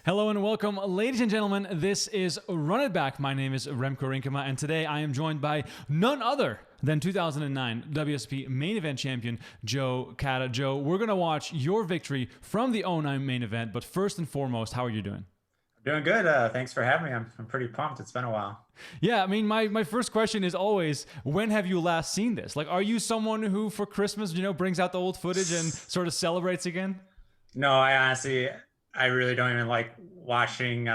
Hello and welcome, ladies and gentlemen. This is Run It Back. My name is Remco Rinkema, and today I am joined by none other than 2009 WSOP Main Event champion Joe Cada. Joe, we're going to watch your victory from the 09 Main Event, but first and foremost, how are you doing? Doing good. Thanks for having me. I'm pretty pumped. It's been a while. Yeah, I mean, my first question is always, when have you last seen this? Like, are you someone who for Christmas, brings out the old footage and sort of celebrates again? No, I really don't even like watching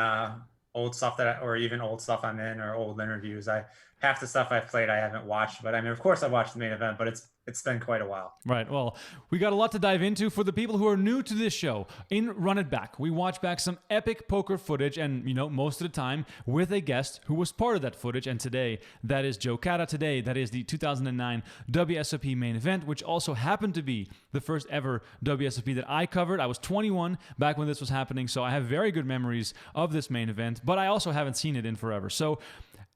old stuff or even old stuff I'm in or old interviews. Half the stuff I've played I haven't watched, but I mean, of course I watched the main event, but it's been quite a while. Right. Well, we got a lot to dive into. For the people who are new to this show, in Run It Back, we watch back some epic poker footage, and most of the time with a guest who was part of that footage. And today, that is Joe Cada. Today, that is the 2009 WSOP Main Event, which also happened to be the first ever WSOP that I covered. I was 21 back when this was happening, so I have very good memories of this main event, but I also haven't seen it in forever. So,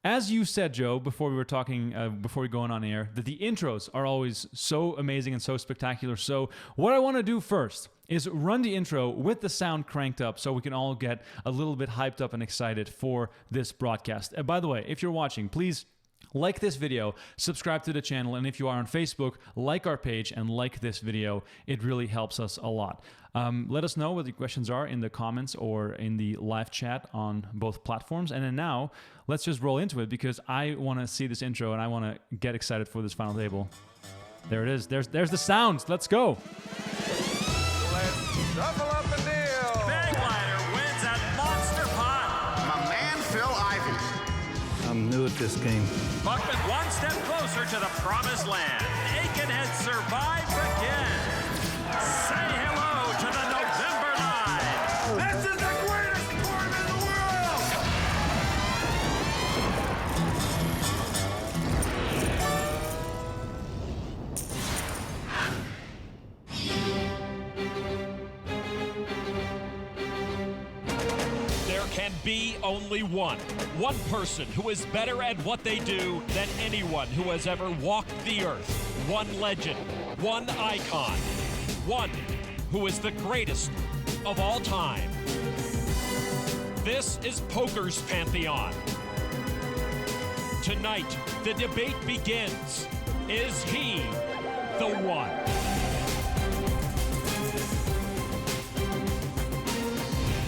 as you said, Joe, before we were talking, before we go on air, that the intros are always so amazing and so spectacular. So what I want to do first is run the intro with the sound cranked up so we can all get a little bit hyped up and excited for this broadcast. And by the way, if you're watching, please like this video, subscribe to the channel, and if you are on Facebook, like our page and like this video. It really helps us a lot. Let us know what the questions are in the comments or in the live chat on both platforms. And then now, let's just roll into it because I want to see this intro and I want to get excited for this final table. There it is. There's the sounds. Let's go. Let's double up a deal. Bag Glider wins at Monster Pot. My man, Phil Ivey. I'm new at this game. Buckman one step closer to the promised land. Aiken has survived again. Say hello to the November 9. This is the greatest tournament in the world. There can be only one person who is better at what they do than anyone who has ever walked the earth. One legend, one icon, one who is the greatest of all time. This is poker's pantheon. Tonight, the debate begins. Is he the one?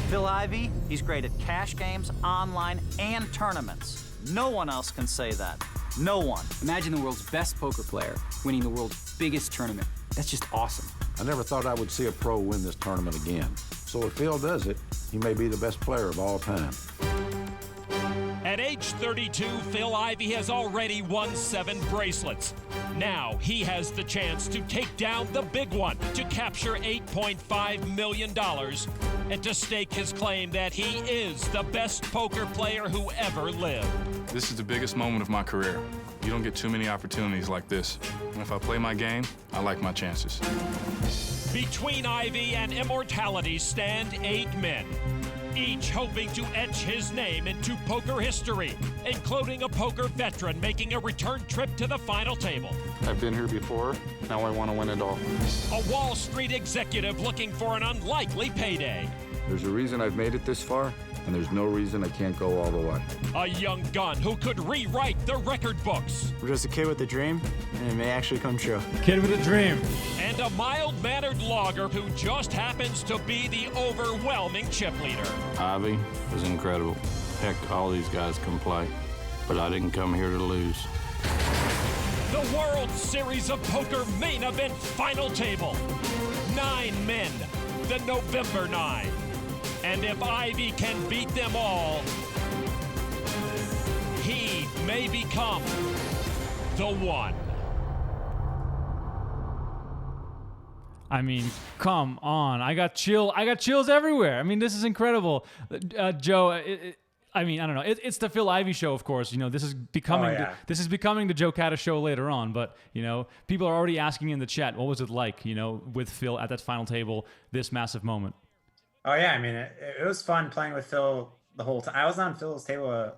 Phil Ivey, he's great at cash games, online, and tournaments. No one else can say that. No one. Imagine the world's best poker player winning the world's biggest tournament. That's just awesome. I never thought I would see a pro win this tournament again. So if Phil does it, he may be the best player of all time. At age 32, Phil Ivey has already won 7 bracelets. Now he has the chance to take down the big one, to capture $8.5 million, and to stake his claim that he is the best poker player who ever lived. This is the biggest moment of my career. You don't get too many opportunities like this. And if I play my game, I like my chances. Between Ivey and immortality stand 8 men, each hoping to etch his name into poker history, including a poker veteran making a return trip to the final table. I've been here before, now I want to win it all. A Wall Street executive looking for an unlikely payday. There's a reason I've made it this far, and there's no reason I can't go all the way. A young gun who could rewrite the record books. We're just a kid with a dream, and it may actually come true. Kid with a dream. And a mild-mannered logger who just happens to be the overwhelming chip leader. Ivey was incredible. Heck, all these guys can play, but I didn't come here to lose. The World Series of Poker Main Event Final Table. 9 men, the November 9. And if Ivey can beat them all, he may become the one. I mean, come on. I got chills everywhere. I mean, this is incredible. Joe, I mean, I don't know. It's the Phil Ivey show, of course. This is becoming this is becoming the Joe Cada show later on. But people are already asking in the chat, what was it like, with Phil at that final table, this massive moment? Oh yeah, I mean, it was fun playing with Phil the whole time. I was on Phil's table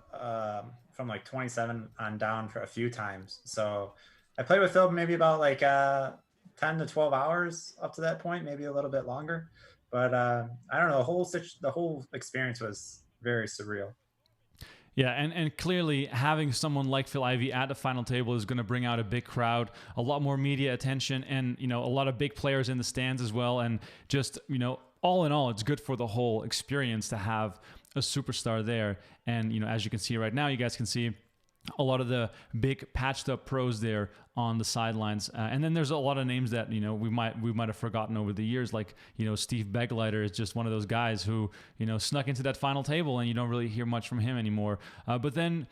from like 27 on down for a few times. So I played with Phil maybe about like 10 to 12 hours up to that point, maybe a little bit longer. But I don't know. The whole experience was very surreal. Yeah, and clearly having someone like Phil Ivey at the final table is going to bring out a big crowd, a lot more media attention, and a lot of big players in the stands as well. And just all in all, it's good for the whole experience to have a superstar there. And as you can see right now, you guys can see a lot of the big patched up pros there on the sidelines, and then there's a lot of names that we might have forgotten over the years, like Steve Begleiter is just one of those guys who snuck into that final table, and you don't really hear much from him anymore. But then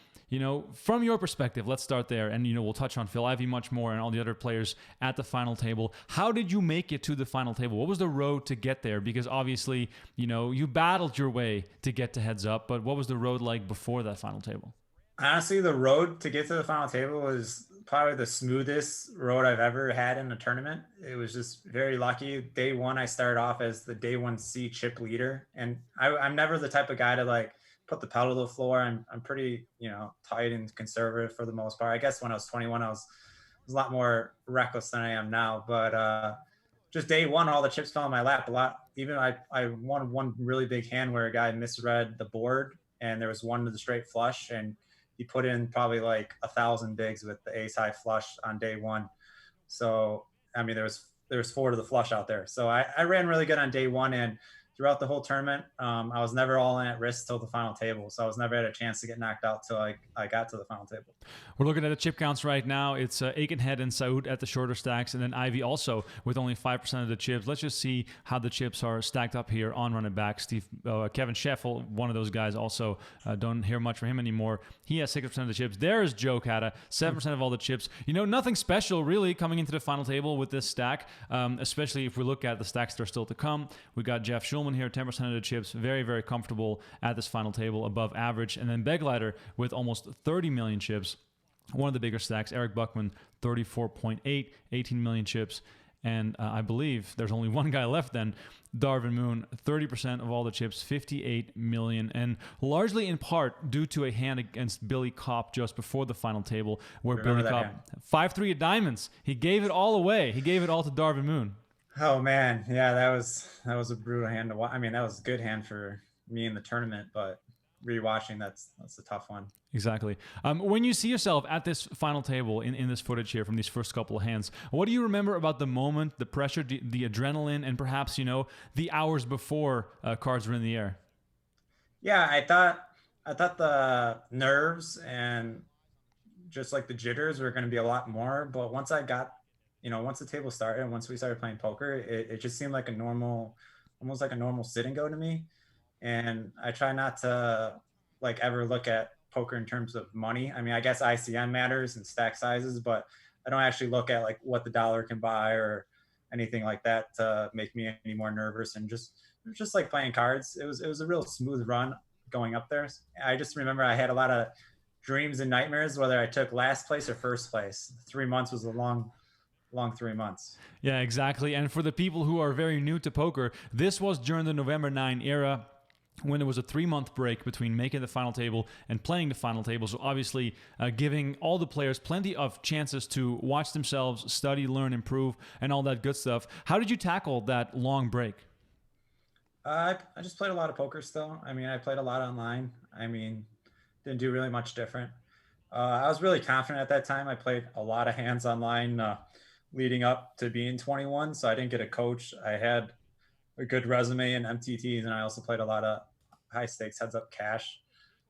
from your perspective, let's start there, and we'll touch on Phil Ivey much more and all the other players at the final table. How did you make it to the final table? What was the road to get there? Because obviously you battled your way to get to heads up, but what was the road like before that final table? Honestly, the road to get to the final table was probably the smoothest road I've ever had in a tournament. It was just very lucky. Day one, I started off as the day 1C chip leader. And I'm never the type of guy to like put the pedal to the floor. I'm pretty, tight and conservative for the most part. I guess when I was 21, I was a lot more reckless than I am now. But just day one, all the chips fell in my lap a lot. Even I won one really big hand where a guy misread the board and there was one to the straight flush, and he put in probably like 1,000 bigs with the ace high flush on day one. So, I mean, there was 4 to the flush out there. So I ran really good on day one, and throughout the whole tournament, I was never all in at risk till the final table. So I was never had a chance to get knocked out till I got to the final table. We're looking at the chip counts right now. It's Aikenhead and Saud at the shorter stacks, and then Ivey also with only 5% of the chips. Let's just see how the chips are stacked up here on Run It Back. Kevin Scheffel, one of those guys, also don't hear much from him anymore. He has 6% of the chips. There's Joe Cada, 7% of all the chips. Nothing special really coming into the final table with this stack, especially if we look at the stacks that are still to come. We got Jeff Schulman here, 10% of the chips, very, very comfortable at this final table, above average. And then Begleiter with almost 30 million chips, one of the bigger stacks. Eric Buckman, 34.8, 18 million chips. And I believe there's only one guy left then, Darvin Moon, 30% of all the chips, 58 million. And largely in part due to a hand against Billy Kopp just before the final table, where Billy Kopp, 5-3 of diamonds. He gave it all away. He gave it all to Darvin Moon. Oh man, yeah, that was a brutal hand to watch. I mean, that was a good hand for me in the tournament, but rewatching, that's a tough one. Exactly. When you see yourself at this final table in this footage here from these first couple of hands, what do you remember about the moment, the pressure, the adrenaline, and perhaps the hours before cards were in the air? Yeah, I thought the nerves and just like the jitters were going to be a lot more, but once I got once the table started and once we started playing poker, it just seemed like almost like a normal sit and go to me. And I try not to like ever look at poker in terms of money. I mean, I guess ICM matters and stack sizes, but I don't actually look at like what the dollar can buy or anything like that to make me any more nervous. And just like playing cards. It was a real smooth run going up there. I just remember I had a lot of dreams and nightmares, whether I took last place or first place. 3 months was a long 3 months. Yeah, exactly. And for the people who are very new to poker, this was during the November 9 era, when there was a 3-month break between making the final table and playing the final table. So obviously giving all the players plenty of chances to watch themselves, study, learn, improve, and all that good stuff. How did you tackle that long break? I just played a lot of poker still. I mean, I played a lot online. I mean, didn't do really much different. I was really confident at that time. I played a lot of hands online leading up to being 21, so I didn't get a coach. I had a good resume in MTTs, and I also played a lot of high stakes heads up cash.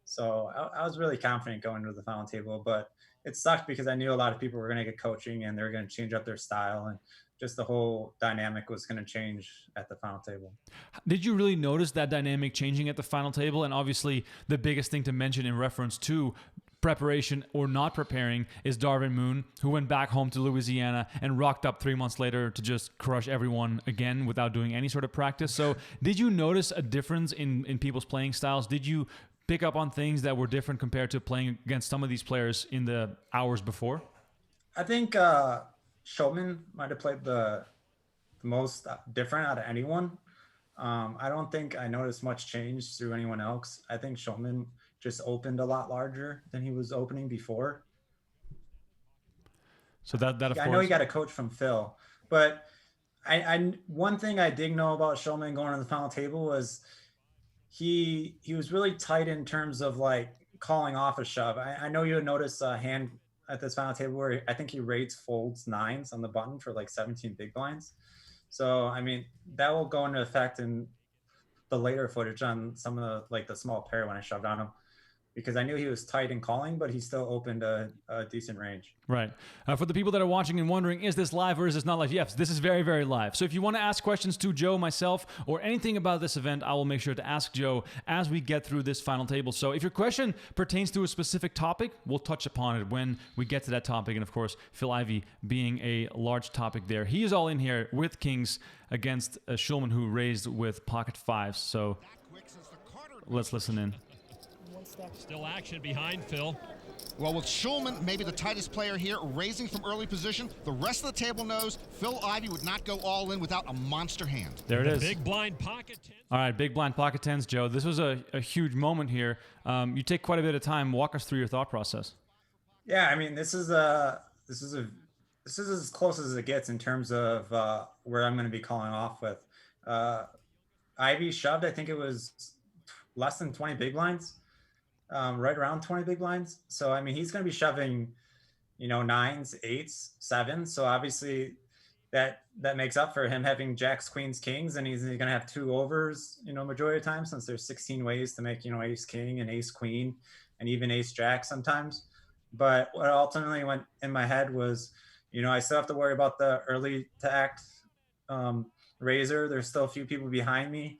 So I was really confident going to the final table, but it sucked because I knew a lot of people were going to get coaching and they were going to change up their style, and just the whole dynamic was going to change at the final table. Did you really notice that dynamic changing at the final table? And obviously the biggest thing to mention in reference to preparation or not preparing is Darvin Moon, who went back home to Louisiana and rocked up 3 months later to just crush everyone again without doing any sort of practice. So did you notice a difference in people's playing styles? Did you pick up on things that were different compared to playing against some of these players in the hours before? I think Schulman might have played the most different out of anyone. I don't think I noticed much change through anyone else. I think Schulman just opened a lot larger than he was opening before. So that of course, I know he got a coach from Phil, but One thing I did know about Shulman going to the final table was he was really tight in terms of like calling off a shove. I know you had noticed a hand at this final table where I think he rates folds nines on the button for like 17 big blinds. So I mean that will go into effect in the later footage on some of the like the small pair when I shoved on him, because I knew he was tight in calling, but he still opened a decent range. Right. For the people that are watching and wondering, is this live or is this not live? Yes, this is very, very live. So if you want to ask questions to Joe, myself, or anything about this event, I will make sure to ask Joe as we get through this final table. So if your question pertains to a specific topic, we'll touch upon it when we get to that topic. And of course, Phil Ivey being a large topic there. He is all in here with kings against Shulman, who raised with pocket fives. So let's listen in. Still action behind Phil. Well, with Shulman, maybe the tightest player here, raising from early position, the rest of the table knows Phil Ivey would not go all in without a monster hand. There it is. Big blind pocket 10. All right, big blind pocket tens, Joe. This was a huge moment here. You take quite a bit of time. Walk us through your thought process. Yeah, I mean, this is as close as it gets in terms of where I'm going to be calling off with. Ivey shoved, I think it was less than 20 big blinds. Right around 20 big blinds. So, I mean, he's going to be shoving, nines, eights, sevens. So obviously that makes up for him having jacks, queens, kings, and he's going to have two overs, majority of the time, since there's 16 ways to make, ace, king and ace, queen, and even ace, jack sometimes. But what ultimately went in my head was, I still have to worry about the early to act raiser. There's still a few people behind me.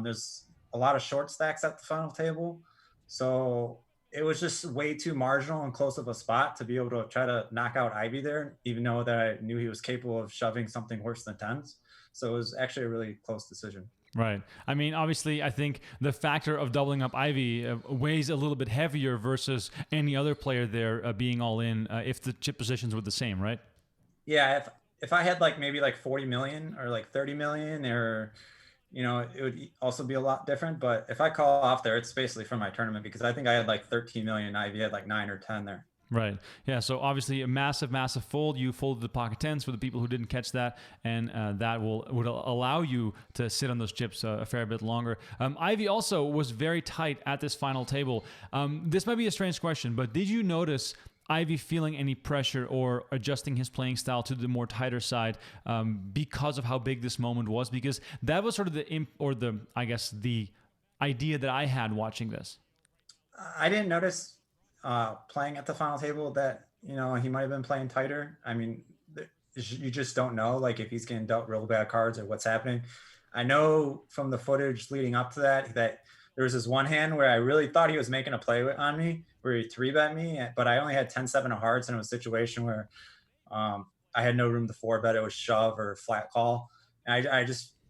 There's a lot of short stacks at the final table. So it was just way too marginal and close of a spot to be able to try to knock out Ivey there, even though that I knew he was capable of shoving something worse than tens. So it was actually a really close decision. Right. I mean, obviously, I think the factor of doubling up Ivey weighs a little bit heavier versus any other player there being all in if the chip positions were the same, right? Yeah. If I had maybe 40 million or 30 million or it would also be a lot different. But if I call off there, it's basically from my tournament, because I think I had 13 million. Ivey had 9 or 10 there. Right. Yeah. So obviously a massive, massive fold. You folded the pocket tens for the people who didn't catch that, and that would allow you to sit on those chips a fair bit longer. Ivey also was very tight at this final table. This might be a strange question, but did you notice Ivey feeling any pressure or adjusting his playing style to the more tighter side because of how big this moment was? Because that was sort of the idea that I had watching this. I didn't notice playing at the final table that, he might have been playing tighter. I mean, you just don't know, if he's getting dealt real bad cards or what's happening. I know from the footage leading up to that there was this one hand where I really thought he was making a play on me, where he 3-bet me, but I only had 10-7 of hearts, and it was a situation where I had no room to 4-bet. It was shove or flat call. And I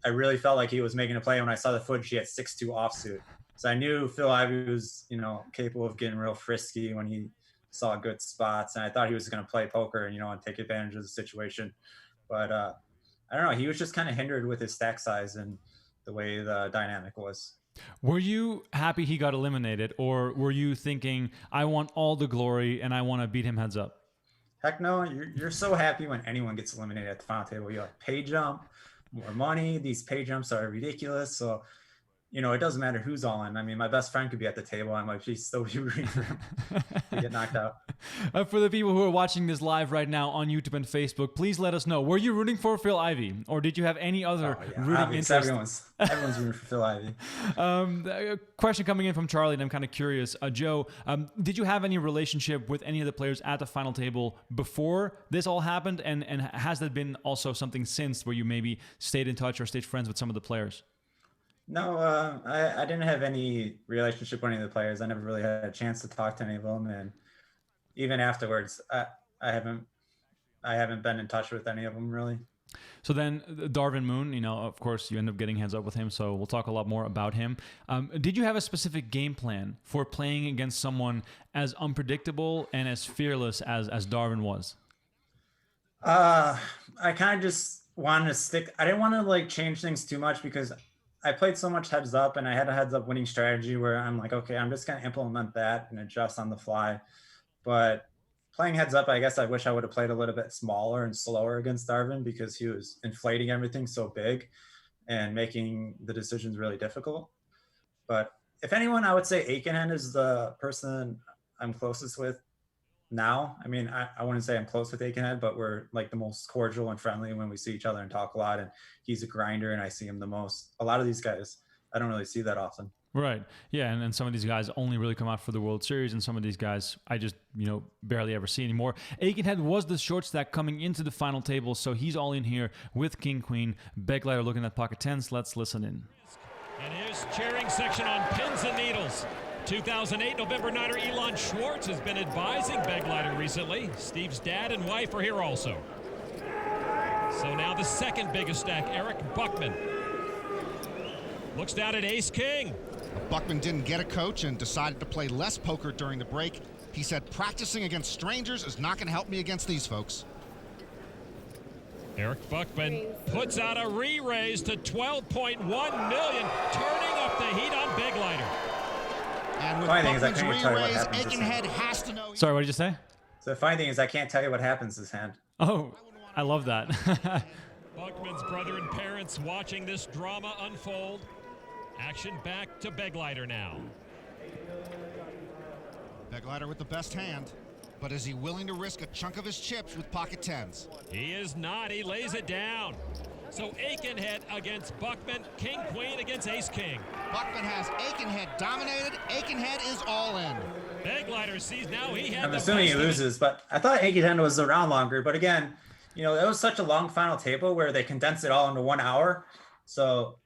really felt like he was making a play. When I saw the footage, he had 6-2 offsuit. So I knew Phil Ivey was, capable of getting real frisky when he saw good spots. And I thought he was going to play poker and, and take advantage of the situation. But I don't know. He was just kind of hindered with his stack size and the way the dynamic was. Were you happy he got eliminated, or were you thinking, I want all the glory and I want to beat him heads up? Heck no. You're so happy when anyone gets eliminated at the final table. You're like, pay jump, more money. These pay jumps are ridiculous. So, it doesn't matter who's all in. I mean, my best friend could be at the table. I might still be rooting for him to get knocked out. For the people who are watching this live right now on YouTube and Facebook, please let us know. Were you rooting for Phil Ivey, or did you have any other rooting interest? Everyone's rooting for Phil Ivey. A question coming in from Charlie, and I'm kind of curious. Joe, did you have any relationship with any of the players at the final table before this all happened? And has that been also something since where you maybe stayed in touch or stayed friends with some of the players? No, I didn't have any relationship with any of the players. I never really had a chance to talk to any of them, and even afterwards, I haven't been in touch with any of them really. So then, Darvin Moon, of course, you end up getting heads up with him, so we'll talk a lot more about him. Did you have a specific game plan for playing against someone as unpredictable and as fearless as Darvin was? I kind of just wanted to stick. I didn't want to change things too much, because I played so much heads up, and I had a heads up winning strategy where I'm like, okay, I'm just going to implement that and adjust on the fly. But playing heads up, I guess I wish I would have played a little bit smaller and slower against Darvin because he was inflating everything so big and making the decisions really difficult. But if anyone, I would say Aikenhead is the person I'm closest with now. I mean, I wouldn't say I'm close with Aikenhead, but we're like the most cordial and friendly when we see each other and talk a lot. And he's a grinder and I see him the most. A lot of these guys, I don't really see that often. Right. Yeah. And some of these guys only really come out for the World Series, and some of these guys I just, barely ever see anymore. Aikenhead was the short stack coming into the final table, so he's all in here with King Queen. Begleiter looking at pocket tens. Let's listen in. And here's cheering section on pins and needles. 2008 November Nighter Elon Schwartz has been advising Begleiter recently. Steve's dad and wife are here also. So now the second biggest stack, Eric Buckman. Looks down at Ace King. Buckman didn't get a coach and decided to play less poker during the break. He said practicing against strangers is not going to help me against these folks. Eric Buckman puts out a re-raise to 12.1 million, turning up the heat on Begleiter. And with Buckman's re-raise, Aikenhead has to know. Sorry, what did you say? So the funny thing is I can't tell you what happens this hand. Oh, I love that. Buckman's brother and parents watching this drama unfold. Action back to Begleiter now. Begleiter with the best hand, but is he willing to risk a chunk of his chips with pocket tens? He is not. He lays it down. So Aikenhead against Buckman, King Queen against Ace King. Buckman has Aikenhead dominated. Aikenhead is all in. Begleiter sees now he had. I'm assuming he loses, but I thought Aikenhead was around longer. But again, it was such a long final table where they condensed it all into 1 hour. So,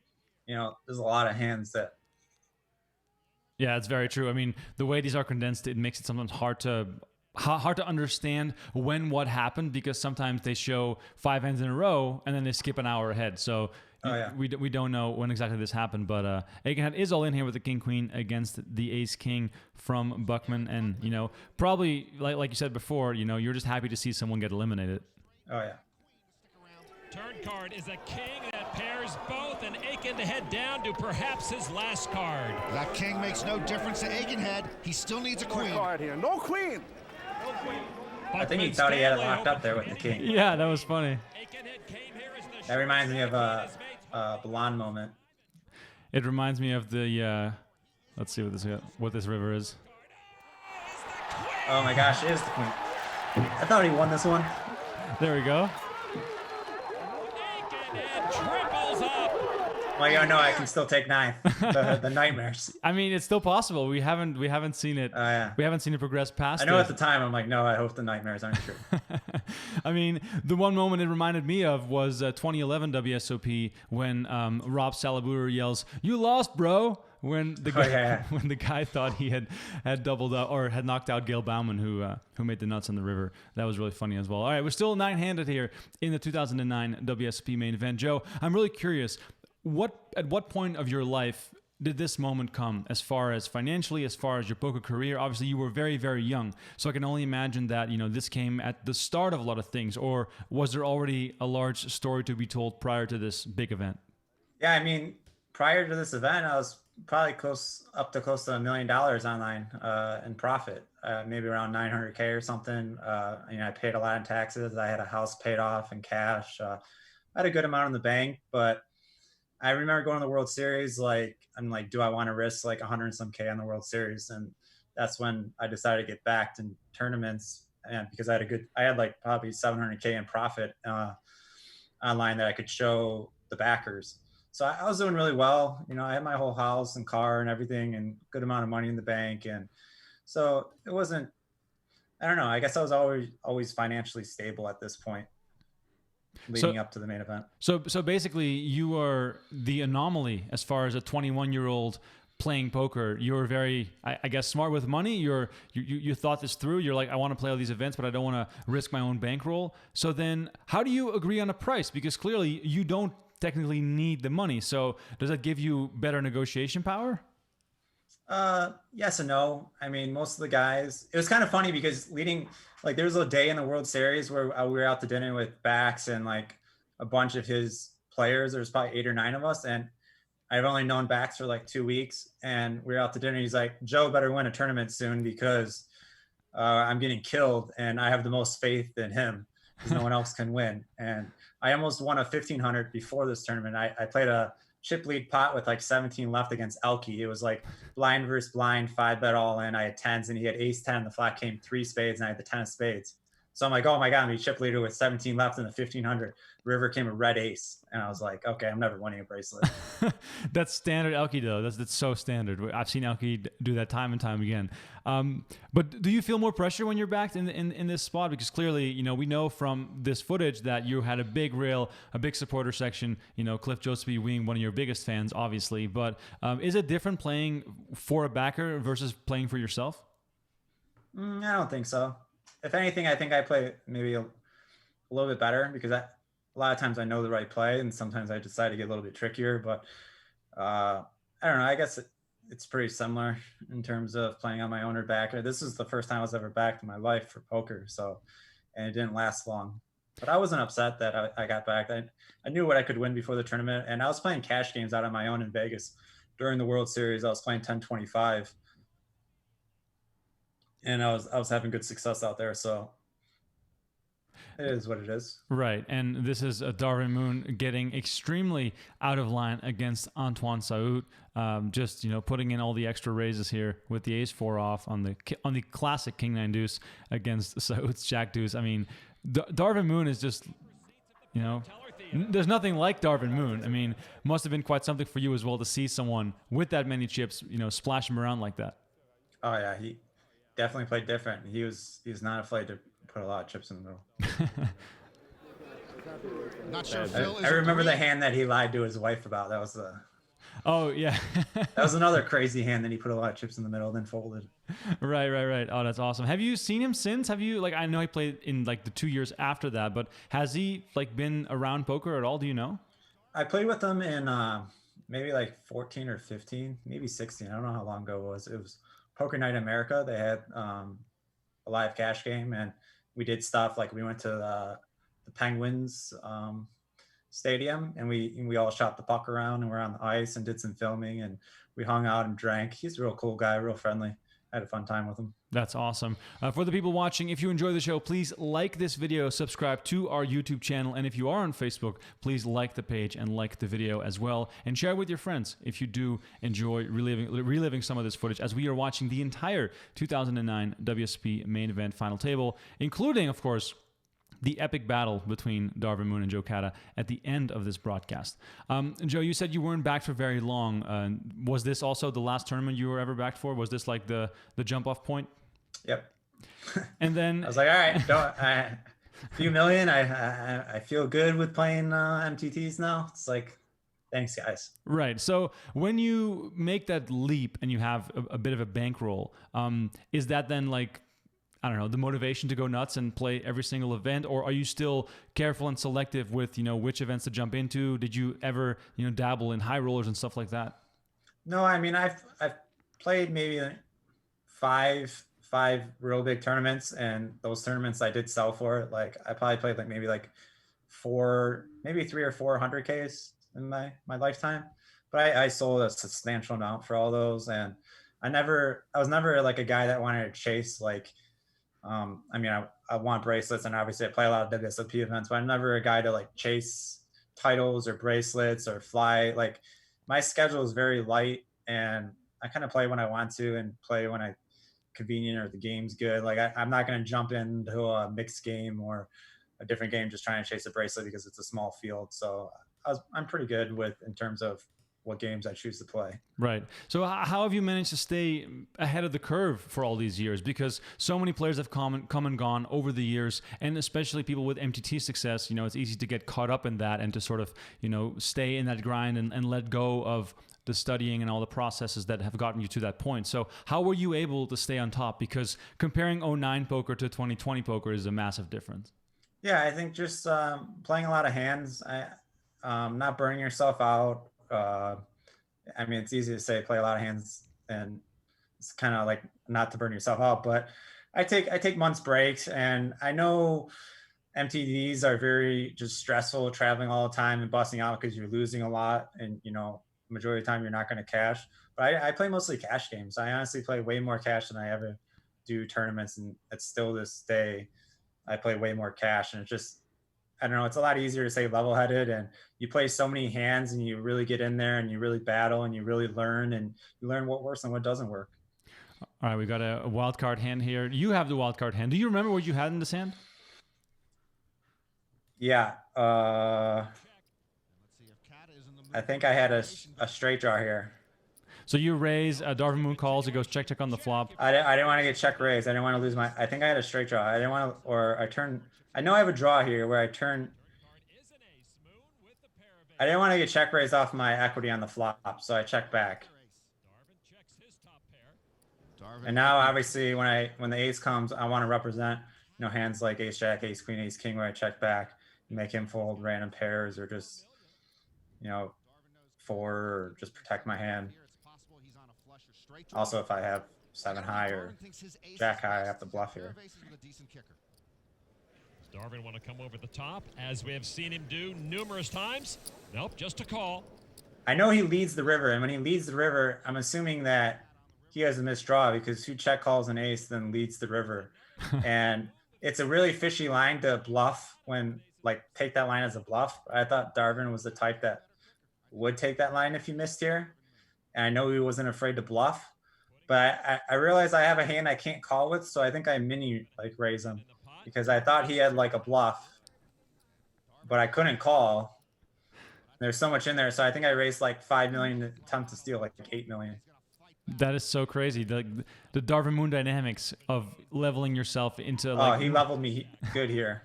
there's a lot of hands that. Yeah, it's very true. I mean, the way these are condensed, it makes it sometimes hard to understand when what happened, because sometimes they show 5 hands in a row and then they skip an hour ahead. So we don't know when exactly this happened. But Aikenhead is all in here with the King Queen against the Ace King from Buckman, and probably like you said before, you're just happy to see someone get eliminated. Oh yeah. Turn card is a king that pairs both, and Aikenhead down to perhaps his last card. That king makes no difference to Aikenhead. He still needs a queen. Card here. No queen. I think he thought he had it locked up there with the king. Yeah, that was funny. That reminds me of a blonde moment. It reminds me of the. Let's see what this river is. Oh my gosh, it is the queen. I thought he won this one. There we go. Triples up. Well, no, I can still take 9. The nightmares. I mean, it's still possible. We haven't seen it. Oh yeah. We haven't seen it progress past. I know it. at the time I'm like, no, I hope the nightmares aren't true. I mean, the one moment it reminded me of was 2011 WSOP when Rob Salabuter yells, "You lost, bro!" When the guy when the guy thought he had doubled up or had knocked out Gail Bauman, who made the nuts in the river. That was really funny as well. All right, we're still 9-handed here in the 2009 WSOP Main Event. Joe, I'm really curious. At what point of your life did this moment come, as far as financially, as far as your poker career? Obviously, you were very, very young, so I can only imagine that this came at the start of a lot of things. Or was there already a large story to be told prior to this big event? Yeah, I mean, prior to this event, I was probably close to $1 million online in profit, maybe around 900K or something. I paid a lot in taxes. I had a house paid off in cash. I had a good amount in the bank, but I remember going to the World Series. I'm like, do I want to risk like 100 and some K on the World Series? And that's when I decided to get backed in tournaments. And because I had like probably 700K in profit online that I could show the backers. So I was doing really well. I had my whole house and car and everything and good amount of money in the bank. And so it wasn't, I don't know. I guess I was always financially stable at this point, leading up to the main event. So basically you are the anomaly as far as a 21-year-old playing poker. You were very, I guess, smart with money. You thought this through. You're like, I want to play all these events, but I don't want to risk my own bankroll. So then how do you agree on a price? Because clearly you don't technically need the money. So does that give you better negotiation power? Yes and no. I mean, most of the guys, it was kind of funny because there was a day in the World Series where we were out to dinner with Bax and like a bunch of his players. There's probably 8 or 9 of us. And I've only known Bax for like 2 weeks, and we were out to dinner. He's like, Joe better win a tournament soon because I'm getting killed, and I have the most faith in him because no one else can win. And I almost won a 1500 before this tournament. I played a chip lead pot with like 17 left against Elke. It was like blind versus blind, 5-bet all in. I had tens, and he had ace 10. The flat came 3 spades, and I had the 10 of spades. So I'm like, oh my God, I'm a chip leader with 17 left in the 1500. River came a red ace. And I was like, okay, I'm never winning a bracelet. That's standard Elke though. That's so standard. I've seen Elke do that time and time again. But do you feel more pressure when you're backed in this spot? Because clearly, you know, we know from this footage that you had a big rail, a big supporter section, you know, Cliff Josephy being one of your biggest fans, obviously. But is it different playing for a backer versus playing for yourself? I don't think so. If anything, I think I play maybe a little bit better because a lot of times I know the right play, and sometimes I decide to get a little bit trickier. But I don't know. I guess it's pretty similar in terms of playing on my own or backer. This is the first time I was ever backed in my life for poker, and it didn't last long. But I wasn't upset that I got backed. I knew what I could win before the tournament, and I was playing cash games out on my own in Vegas during the World Series. I was playing 1025. And I was having good success out there, so it is what it is. Right, and this is Darvin Moon getting extremely out of line against Antoine Saout. Just, you know, putting in all the extra raises here with the ace-4 off on the classic king-9 deuce against Saout's jack deuce. I mean, Darvin Moon is just, you know, there's nothing like Darvin Moon. I mean, must have been quite something for you as well to see someone with that many chips, you know, splash him around like that. Oh yeah, he definitely played different. He was not afraid to put a lot of chips in the middle. Not sure. I remember the hand that he lied to his wife about. That was the. Oh yeah. That was another crazy hand that he put a lot of chips in the middle, then folded. Right. Oh, that's awesome. Have you seen him since? Have you, like, I know he played in like the 2 years after that, but has he like been around poker at all? Do you know? I played with him in maybe like 14 or 15, maybe 16. I don't know how long ago it was. It was Poker Night in America. They had a live cash game, and we did stuff like we went to the Penguins stadium, and we all shot the puck around, and we're on the ice and did some filming, and we hung out and drank. He's a real cool guy, real friendly. I had a fun time with him. That's awesome. For the people watching, if you enjoy the show, please like this video, subscribe to our YouTube channel, and if you are on Facebook, please like the page and like the video as well, and share with your friends if you do enjoy reliving some of this footage as we are watching the entire 2009 WSOP Main Event final table, including, of course, the epic battle between Darvin Moon and Joe Cada at the end of this broadcast. Joe, you said you weren't backed for very long. Was this also the last tournament you were ever backed for? Was this like the jump-off point? Yep. And then I was like, all right, a few million. I feel good with playing MTTs now. It's like, thanks, guys. Right. So when you make that leap and you have a bit of a bankroll, is that then like, I don't know, the motivation to go nuts and play every single event, or are you still careful and selective with, you know, which events to jump into? Did you ever, you know, dabble in high rollers and stuff like that? No, I mean, I've played maybe five real big tournaments, and those tournaments I did sell for it. Like I probably played like maybe 3 or 4 100Ks in my lifetime, but I sold a substantial amount for all those. And I was never like a guy that wanted to chase like, I mean, I want bracelets, and obviously I play a lot of WSOP events, but I'm never a guy to like chase titles or bracelets or fly. Like my schedule is very light, and I kind of play when I want to and play when I convenient or the game's good. Like I'm not going to jump into a mixed game or a different game just trying to chase a bracelet because it's a small field. So I'm pretty good in terms of what games I choose to play. Right. So how have you managed to stay ahead of the curve for all these years? Because so many players have come and gone over the years, and especially people with MTT success, you know, it's easy to get caught up in that and to sort of, you know, stay in that grind and let go of the studying and all the processes that have gotten you to that point. So how were you able to stay on top? Because comparing 09 poker to 2020 poker is a massive difference. Yeah, I think just playing a lot of hands, not burning yourself out. I mean, it's easy to say play a lot of hands, and it's kind of like not to burn yourself out, but I take months breaks, and I know MTDs are very just stressful, traveling all the time and busting out because you're losing a lot, and you know, majority of the time you're not going to cash. But I play mostly cash games. I honestly play way more cash than I ever do tournaments, and it's still this day I play way more cash, and it's just, I don't know, it's a lot easier to say level-headed, and you play so many hands and you really get in there and you really battle and you really learn, and you learn what works and what doesn't work. All right, we got a wild card hand here. You have the wild card hand. Do you remember what you had in this hand? Yeah. I think I had a straight draw here. So you raise, Darvin Moon calls, it goes check on the flop. I didn't want to get check raised. I didn't want to lose my, I think I had a straight draw. I didn't want to, or I turn, I know I have a draw here where I turn. I didn't want to get check raised off my equity on the flop, so I check back. And now obviously when the ace comes, I want to represent, you know, hands like ace jack, ace queen, ace king, where I check back, make him fold random pairs, or just, you know, four, or just protect my hand. Also, if I have 7 high or jack high, I have to bluff here. Does Darvin want to come over the top, as we have seen him do numerous times? Nope, just a call. I know he leads the river, and when he leads the river, I'm assuming that he has a misdraw, because who check calls an ace then leads the river. And it's a really fishy line to bluff, when, like, take that line as a bluff. I thought Darvin was the type that would take that line if he missed here. And I know he wasn't afraid to bluff, but I realized I have a hand I can't call with, so I think I mini like raise him, because I thought he had like a bluff, but I couldn't call. There's so much in there, so I think I raised like 5 million to attempt to steal like 8 million. That is so crazy. The Darvin Moon dynamics of leveling yourself into like. Oh, he leveled me good here.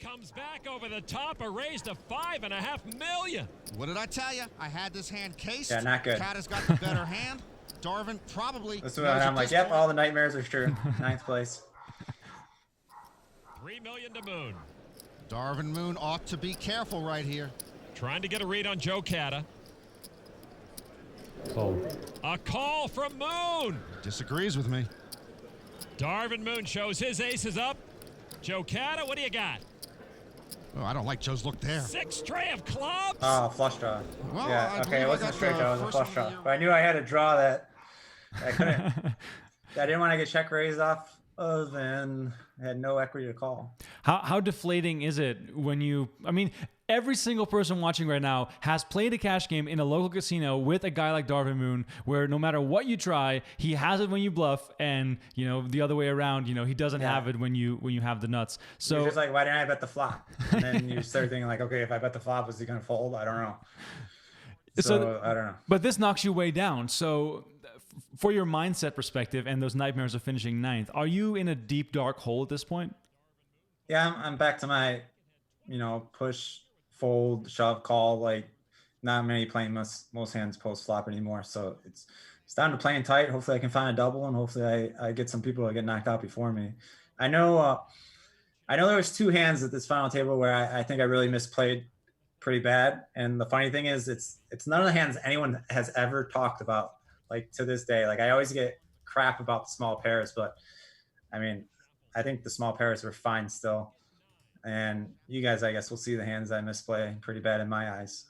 Comes back over the top, a raise to 5.5 million. What did I tell you? I had this hand cased. Yeah, not good. Cada's got the better hand. Darvin probably. This is when I'm like, yep, all the nightmares are true. 9th place. 3 million to Moon. Darvin Moon ought to be careful right here. Trying to get a read on Joe Cada. Oh. A call from Moon. Disagrees with me. Darvin Moon shows his aces up. Joe Cada, what do you got? Oh, I don't like Joe's look there. 6 tray of clubs. Oh, flush draw. Well, yeah, okay, it wasn't a straight draw, it was a flush draw. Year. But I knew I had a draw that I couldn't. I didn't want to get check raised off of, and I had no equity to call. How deflating is it when you, I mean, every single person watching right now has played a cash game in a local casino with a guy like Darvin Moon, where no matter what you try, he has it when you bluff, and you know the other way around. You know he doesn't have it when you have the nuts. So you're just like, why didn't I bet the flop? And then you start thinking like, okay, if I bet the flop, is he gonna fold? I don't know. So I don't know. But this knocks you way down. So for your mindset perspective and those nightmares of finishing 9th, are you in a deep dark hole at this point? Yeah, I'm back to my, you know, push, fold, shove, call. Like, not many playing most hands post flop anymore. So it's down to playing tight. Hopefully I can find a double, and hopefully I get some people to get knocked out before me. I know there was 2 hands at this final table where I think I really misplayed pretty bad. And the funny thing is, it's none of the hands anyone has ever talked about, like, to this day. Like, I always get crap about the small pairs, but I mean, I think the small pairs were fine still. And you guys, I guess, will see the hands I misplay pretty bad in my eyes.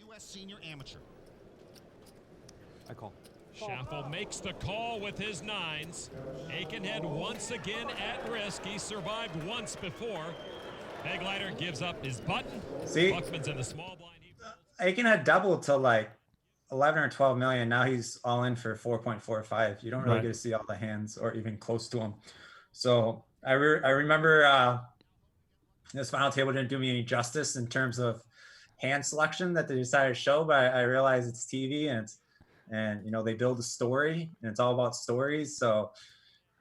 U.S. Senior Amateur. I call. Schaffel makes the call with his 9s. Aikenhead once again at risk. He survived once before. Begleiter gives up his button. See, Buckman's in the small blind. Aikenhead doubled to like 11 or 12 million. Now he's all in for 4.45. You don't really get to see all the hands or even close to him. So I remember this final table didn't do me any justice in terms of hand selection that they decided to show, but I realize it's TV, and you know, they build a story, and it's all about stories. So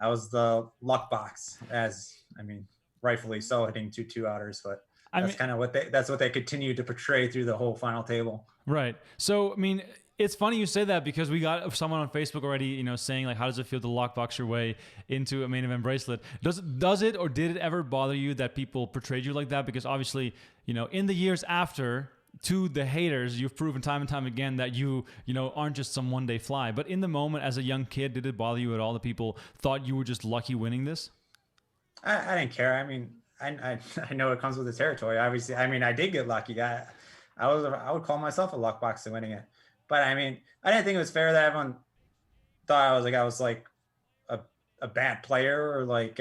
I was the luck box, as I mean, rightfully so, hitting 2 2-outers, but that's kind of what they continue to portray through the whole final table. Right. So I mean, it's funny you say that, because we got someone on Facebook already, you know, saying like, how does it feel to lockbox your way into a main event bracelet? Does it or did it ever bother you that people portrayed you like that? Because obviously, you know, in the years after, to the haters, you've proven time and time again that you know, aren't just some one-day fly. But in the moment, as a young kid, did it bother you at all that people thought you were just lucky winning this? I didn't care. I mean, I know it comes with the territory. Obviously, I mean, I did get lucky. I would call myself a luck box to winning it. But I mean, I didn't think it was fair that everyone thought I was like a bad player or like,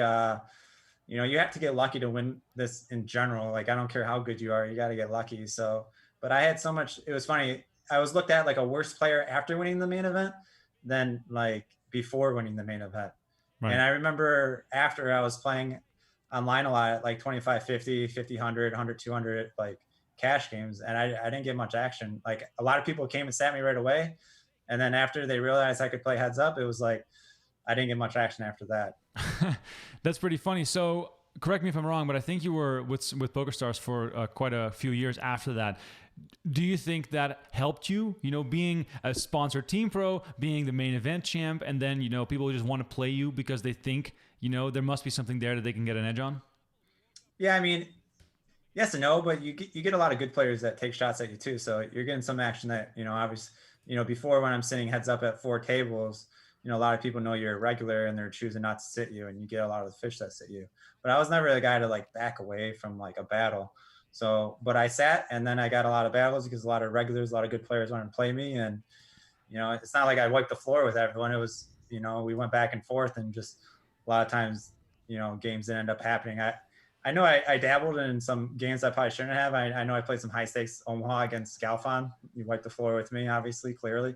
you have to get lucky to win this in general. Like, I don't care how good you are, you got to get lucky. So, but I had so much, it was funny. I was looked at like a worse player after winning the main event than like before winning the main event. Right. And I remember after I was playing online a lot, like 25, 50, 50, 100, 100, 200, like cash games. And I didn't get much action. Like a lot of people came and sat me right away. And then after they realized I could play heads up, it was like, I didn't get much action after that. That's pretty funny. So correct me if I'm wrong, but I think you were with PokerStars for quite a few years after that. Do you think that helped you, being a sponsored team pro, being the main event champ, and then, people just want to play you because they think, there must be something there that they can get an edge on? Yeah, I mean, yes and no, but you get a lot of good players that take shots at you too. So you're getting some action that, obviously, before when I'm sitting heads up at 4 tables, a lot of people know you're a regular and they're choosing not to sit you, and you get a lot of the fish that sit you. But I was never the guy to like back away from like a battle. So, but I sat, and then I got a lot of battles because a lot of regulars, a lot of good players wanted to play me. And, it's not like I wiped the floor with everyone. It was, we went back and forth, and just a lot of times, games didn't end up happening. I know I dabbled in some games I probably shouldn't have. I know I played some high stakes Omaha against Galfon. You wiped the floor with me, obviously, clearly.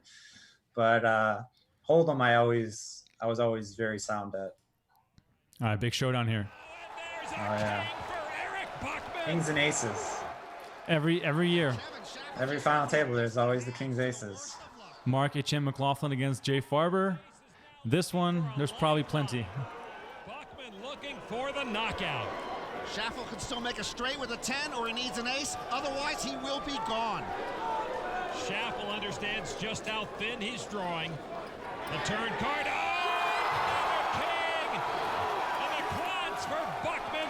But Hold'em, I was always very sound at. All right, big showdown here. Oh yeah. Kings and aces. Every year. Every final table, there's always the Kings aces. Mark H.M. McLaughlin against Jay Farber. This one, there's probably plenty. Buckman looking for the knockout. Schaffel can still make a straight with a 10, or he needs an ace. Otherwise, he will be gone. Schaffel understands just how thin he's drawing. The turn card. Oh, another king! And the quads for Buckman.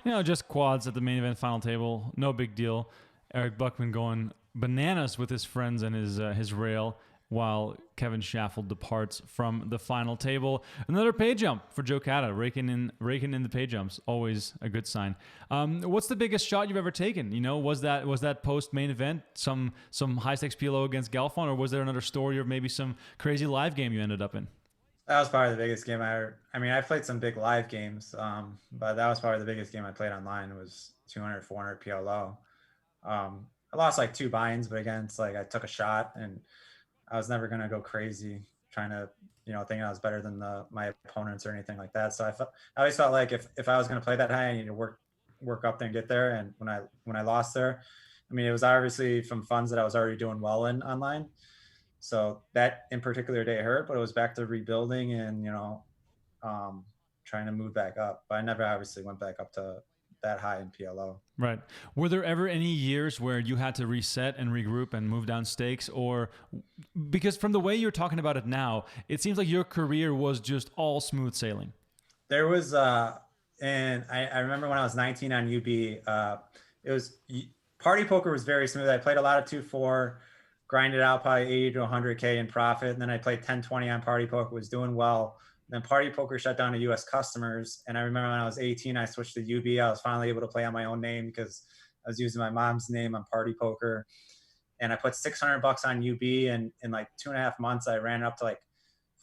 Knockout. Just quads at the main event final table. No big deal. Eric Buckman going bananas with his friends and his rail, while Kevin Schaffel departs from the final table. Another pay jump for Joe Cada, raking in the pay jumps. Always a good sign. What's the biggest shot you've ever taken? Was that post main event some high stakes PLO against Galfon, or was there another story or maybe some crazy live game you ended up in? That was probably the biggest game I mean, I played some big live games, but that was probably the biggest game I played online. It was 200, 400 PLO. I lost like 2 buy-ins, but again, it's like I took a shot, and I was never going to go crazy trying to, thinking I was better than my opponents or anything like that. So I always felt like if I was going to play that high, I need to work up there and get there. And when I lost there, I mean, it was obviously from funds that I was already doing well in online. So that in particular day hurt, but it was back to rebuilding and, trying to move back up. But I never obviously went back up to that high in PLO. Right. Were there ever any years where you had to reset and regroup and move down stakes? Or because from the way you're talking about it now, it seems like your career was just all smooth sailing. There was, and I remember when I was 19 on UB, it was party poker was very smooth. I played a lot of 2-4, grinded out probably 80 to 100K in profit. And then I played 10-20 on party poker, was doing well. Then party poker shut down to U.S. customers. And I remember when I was 18, I switched to UB. I was finally able to play on my own name because I was using my mom's name on party poker. And I put $600 on UB. And in like 2.5 months, I ran up to like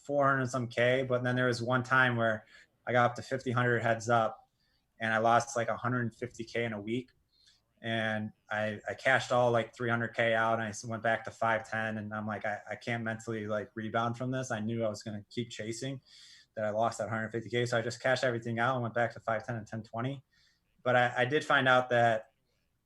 400 some K. But then there was one time where I got up to 50-100 heads up, and I lost like 150K in a week. And I cashed all like 300K out, and I went back to 510. And I'm like, I can't mentally like rebound from this. I knew I was going to keep chasing, that I lost that 150K. So I just cashed everything out and went back to 510 and 1020. But I did find out that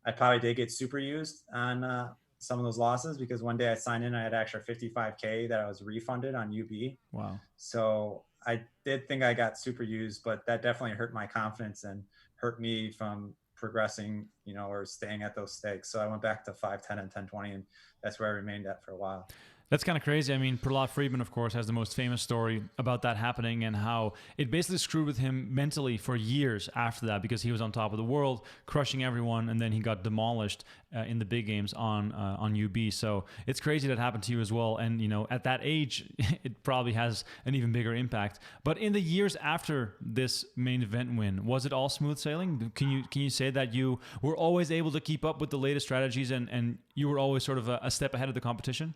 I probably did get super used on some of those losses, because one day I signed in, I had extra 55K that I was refunded on UB. Wow. So I did think I got super used, but that definitely hurt my confidence and hurt me from progressing, or staying at those stakes. So I went back to 510 and 1020, and that's where I remained at for a while. That's kind of crazy. I mean, Prahlad Friedman, of course, has the most famous story about that happening and how it basically screwed with him mentally for years after that, because he was on top of the world, crushing everyone, and then he got demolished in the big games on UB. So it's crazy that happened to you as well. And, at that age, it probably has an even bigger impact. But in the years after this main event win, was it all smooth sailing? Can you say that you were always able to keep up with the latest strategies and you were always sort of a step ahead of the competition?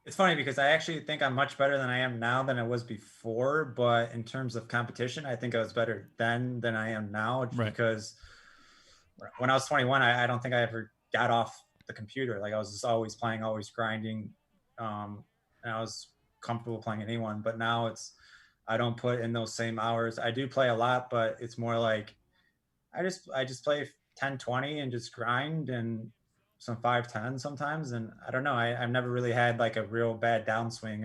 It's funny because I actually think I'm much better than I am now than I was before. But in terms of competition, I think I was better then than I am now. Right. Because when I was 21, I don't think I ever got off the computer. Like I was just always playing, always grinding. And I was comfortable playing anyone. But now I don't put in those same hours. I do play a lot, but it's more like I just play 10, 20 and just grind and some 5-10 sometimes. And I don't know. I've never really had like a real bad downswing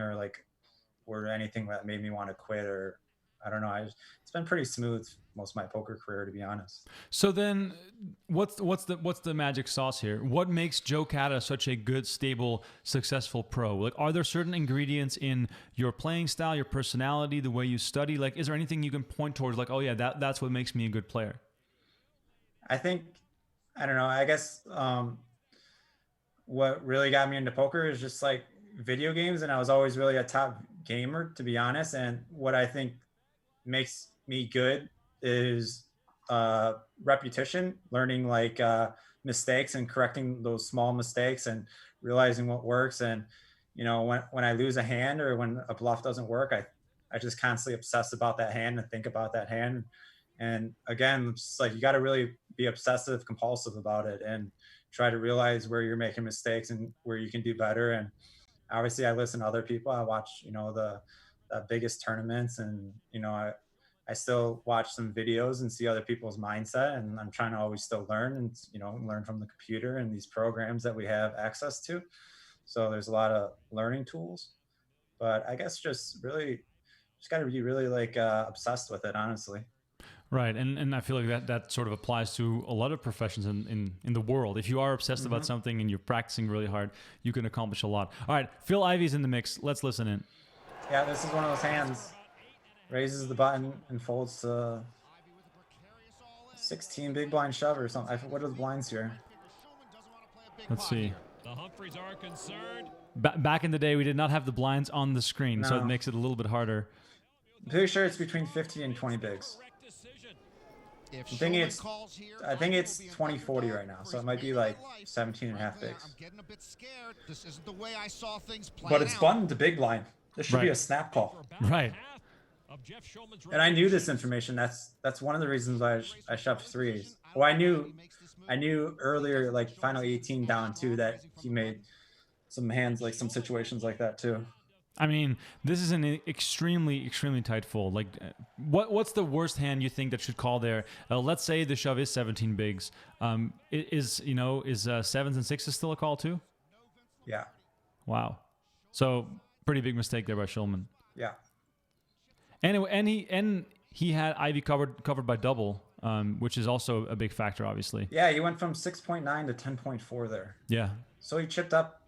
or anything that made me want to quit, or I don't know. It's been pretty smooth most of my poker career, to be honest. So then, what's the magic sauce here? What makes Joe Cada such a good, stable, successful pro? Like, are there certain ingredients in your playing style, your personality, the way you study? Like, is there anything you can point towards? Like, oh yeah, that's what makes me a good player. I think, I don't know. I guess what really got me into poker is just like video games, and I was always really a top gamer, to be honest. And what I think makes me good is repetition, learning like mistakes and correcting those small mistakes and realizing what works. And when I lose a hand or when a bluff doesn't work, I just constantly obsess about that hand and think about that hand. And again, it's like you got to really be obsessive compulsive about it and try to realize where you're making mistakes and where you can do better. And obviously I listen to other people. I watch the biggest tournaments, and I still watch some videos and see other people's mindset, and I'm trying to always still learn and learn from the computer and these programs that we have access to. So there's a lot of learning tools, but I guess just got to be really like obsessed with it, honestly. Right, and I feel like that sort of applies to a lot of professions in the world. If you are obsessed about something and you're practicing really hard, you can accomplish a lot. All right, Phil Ivey's in the mix. Let's listen in. Yeah, this is one of those hands. Raises the button and folds to 16 big blind shove or something. What are the blinds here? Let's see. The Humphreys are concerned. Back in the day, we did not have the blinds on the screen, so it makes it a little bit harder. I'm pretty sure it's between 50 and 20 bigs. I think it's 2040 right now, so it might be like 17 and a half bigs. But it's buttoned to big blind. This should be a snap call. Right. And I knew this information. That's one of the reasons why I shoved threes. Well, I knew earlier, like final 18 down too, that he made some hands, like some situations like that too. I mean, this is an extremely, extremely tight fold. Like, what's the worst hand you think that should call there? Let's say the shove is 17 bigs. Is sevens and sixes still a call too? Yeah. Wow. So pretty big mistake there by Shulman. Yeah. Anyway, and he had Ivey covered by double, which is also a big factor, obviously. Yeah, he went from 6.9 to 10.4 there. Yeah. So he chipped up,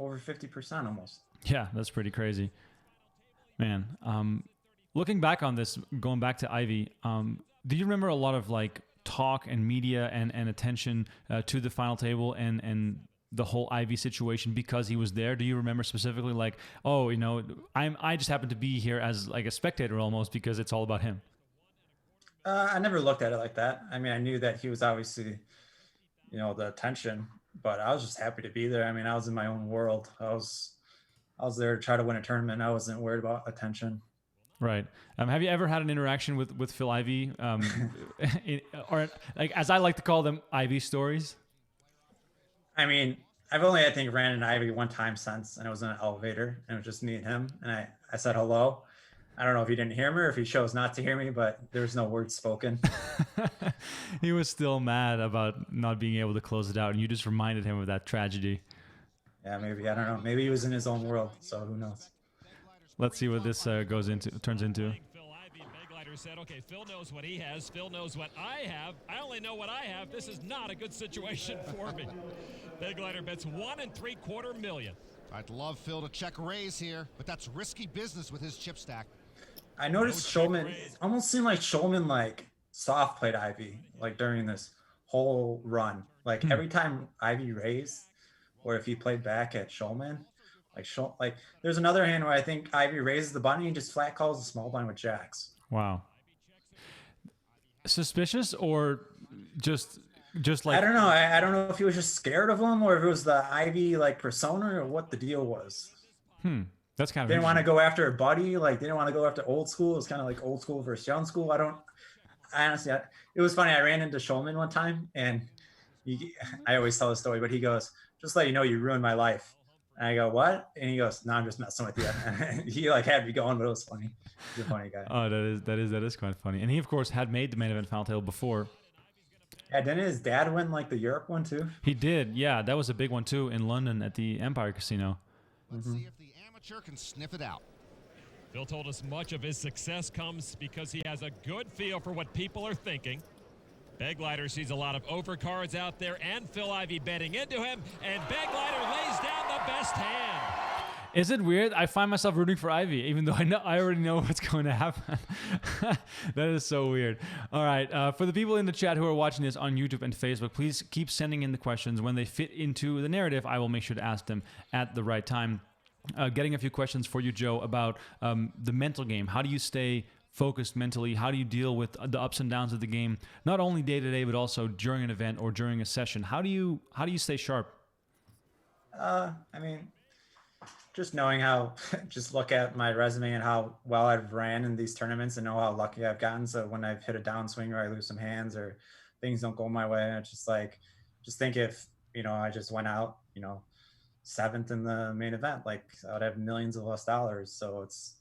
over 50% almost. Yeah, that's pretty crazy. Man, looking back on this, going back to Ivey, do you remember a lot of like talk and media and attention to the final table and the whole Ivey situation because he was there? Do you remember specifically like, oh, I just happened to be here as like a spectator almost because it's all about him? I never looked at it like that. I mean, I knew that he was obviously, the attention, but I was just happy to be there. I mean, I was in my own world. I was there to try to win a tournament. I wasn't worried about attention. Right. Have you ever had an interaction with Phil Ivey, or like as I like to call them, Ivey stories? I mean, I've only, I think, ran into Ivey one time since, and it was in an elevator, and it was just me and him, and I said hello. I don't know if he didn't hear me or if he chose not to hear me, but there was no words spoken. He was still mad about not being able to close it out, and you just reminded him of that tragedy. Yeah, maybe. I don't know. Maybe he was in his own world, so who knows? Let's see what this turns into. Phil Ivey, Big Lighter said, okay, Phil knows what he has. Phil knows what I have. I only know what I have. This is not a good situation for me. Big Lighter bets $1.75 million. I'd love Phil to check raise here, but that's risky business with his chip stack. I noticed Shulman, it almost seemed like Shulman like soft played Ivey like during this whole run. Like every time Ivey raised, or if he played back at Shulman, like there's another hand where I think Ivey raises the button and just flat calls the small blind with jacks. Wow. Suspicious or just like, I don't know. I don't know if he was just scared of him or if it was the Ivey like persona or what the deal was. That's kind of didn't want to interesting. go after a buddy. Like didn't want to go after old school. It was kind of like old school versus young school. I honestly, it was funny. I ran into Shulman one time, and I always tell the story, but he goes, "Just let you know, you ruined my life." And I go, "What?" And he goes, "No, I'm just messing with you." He like had me going, but it was funny. He's a funny guy. Oh, that is quite funny. And he, of course, had made the main event final table before. Yeah, didn't his dad win like the Europe one too? He did. Yeah, that was a big one too in London at the Empire Casino. Let's see if the amateur can sniff it out. Phil told us much of his success comes because he has a good feel for what people are thinking. Beglider sees a lot of overcards out there, and Phil Ivey betting into him, and Beglider lays down the best hand. Is it weird? I find myself rooting for Ivey, even though I already know what's going to happen. That is so weird. All right, for the people in the chat who are watching this on YouTube and Facebook, please keep sending in the questions. When they fit into the narrative, I will make sure to ask them at the right time. Getting a few questions for you, Joe, about the mental game. How do you stay focused mentally? How do you deal with the ups and downs of the game, not only day to day, but also during an event or during a session? How do you stay sharp? I mean, just knowing how, just look at my resume and how well I've ran in these tournaments and know how lucky I've gotten. So when I've hit a downswing or I lose some hands or things don't go my way, it's just like, just think if, I just went out, 7th in the main event, like I would have millions of less dollars. So it's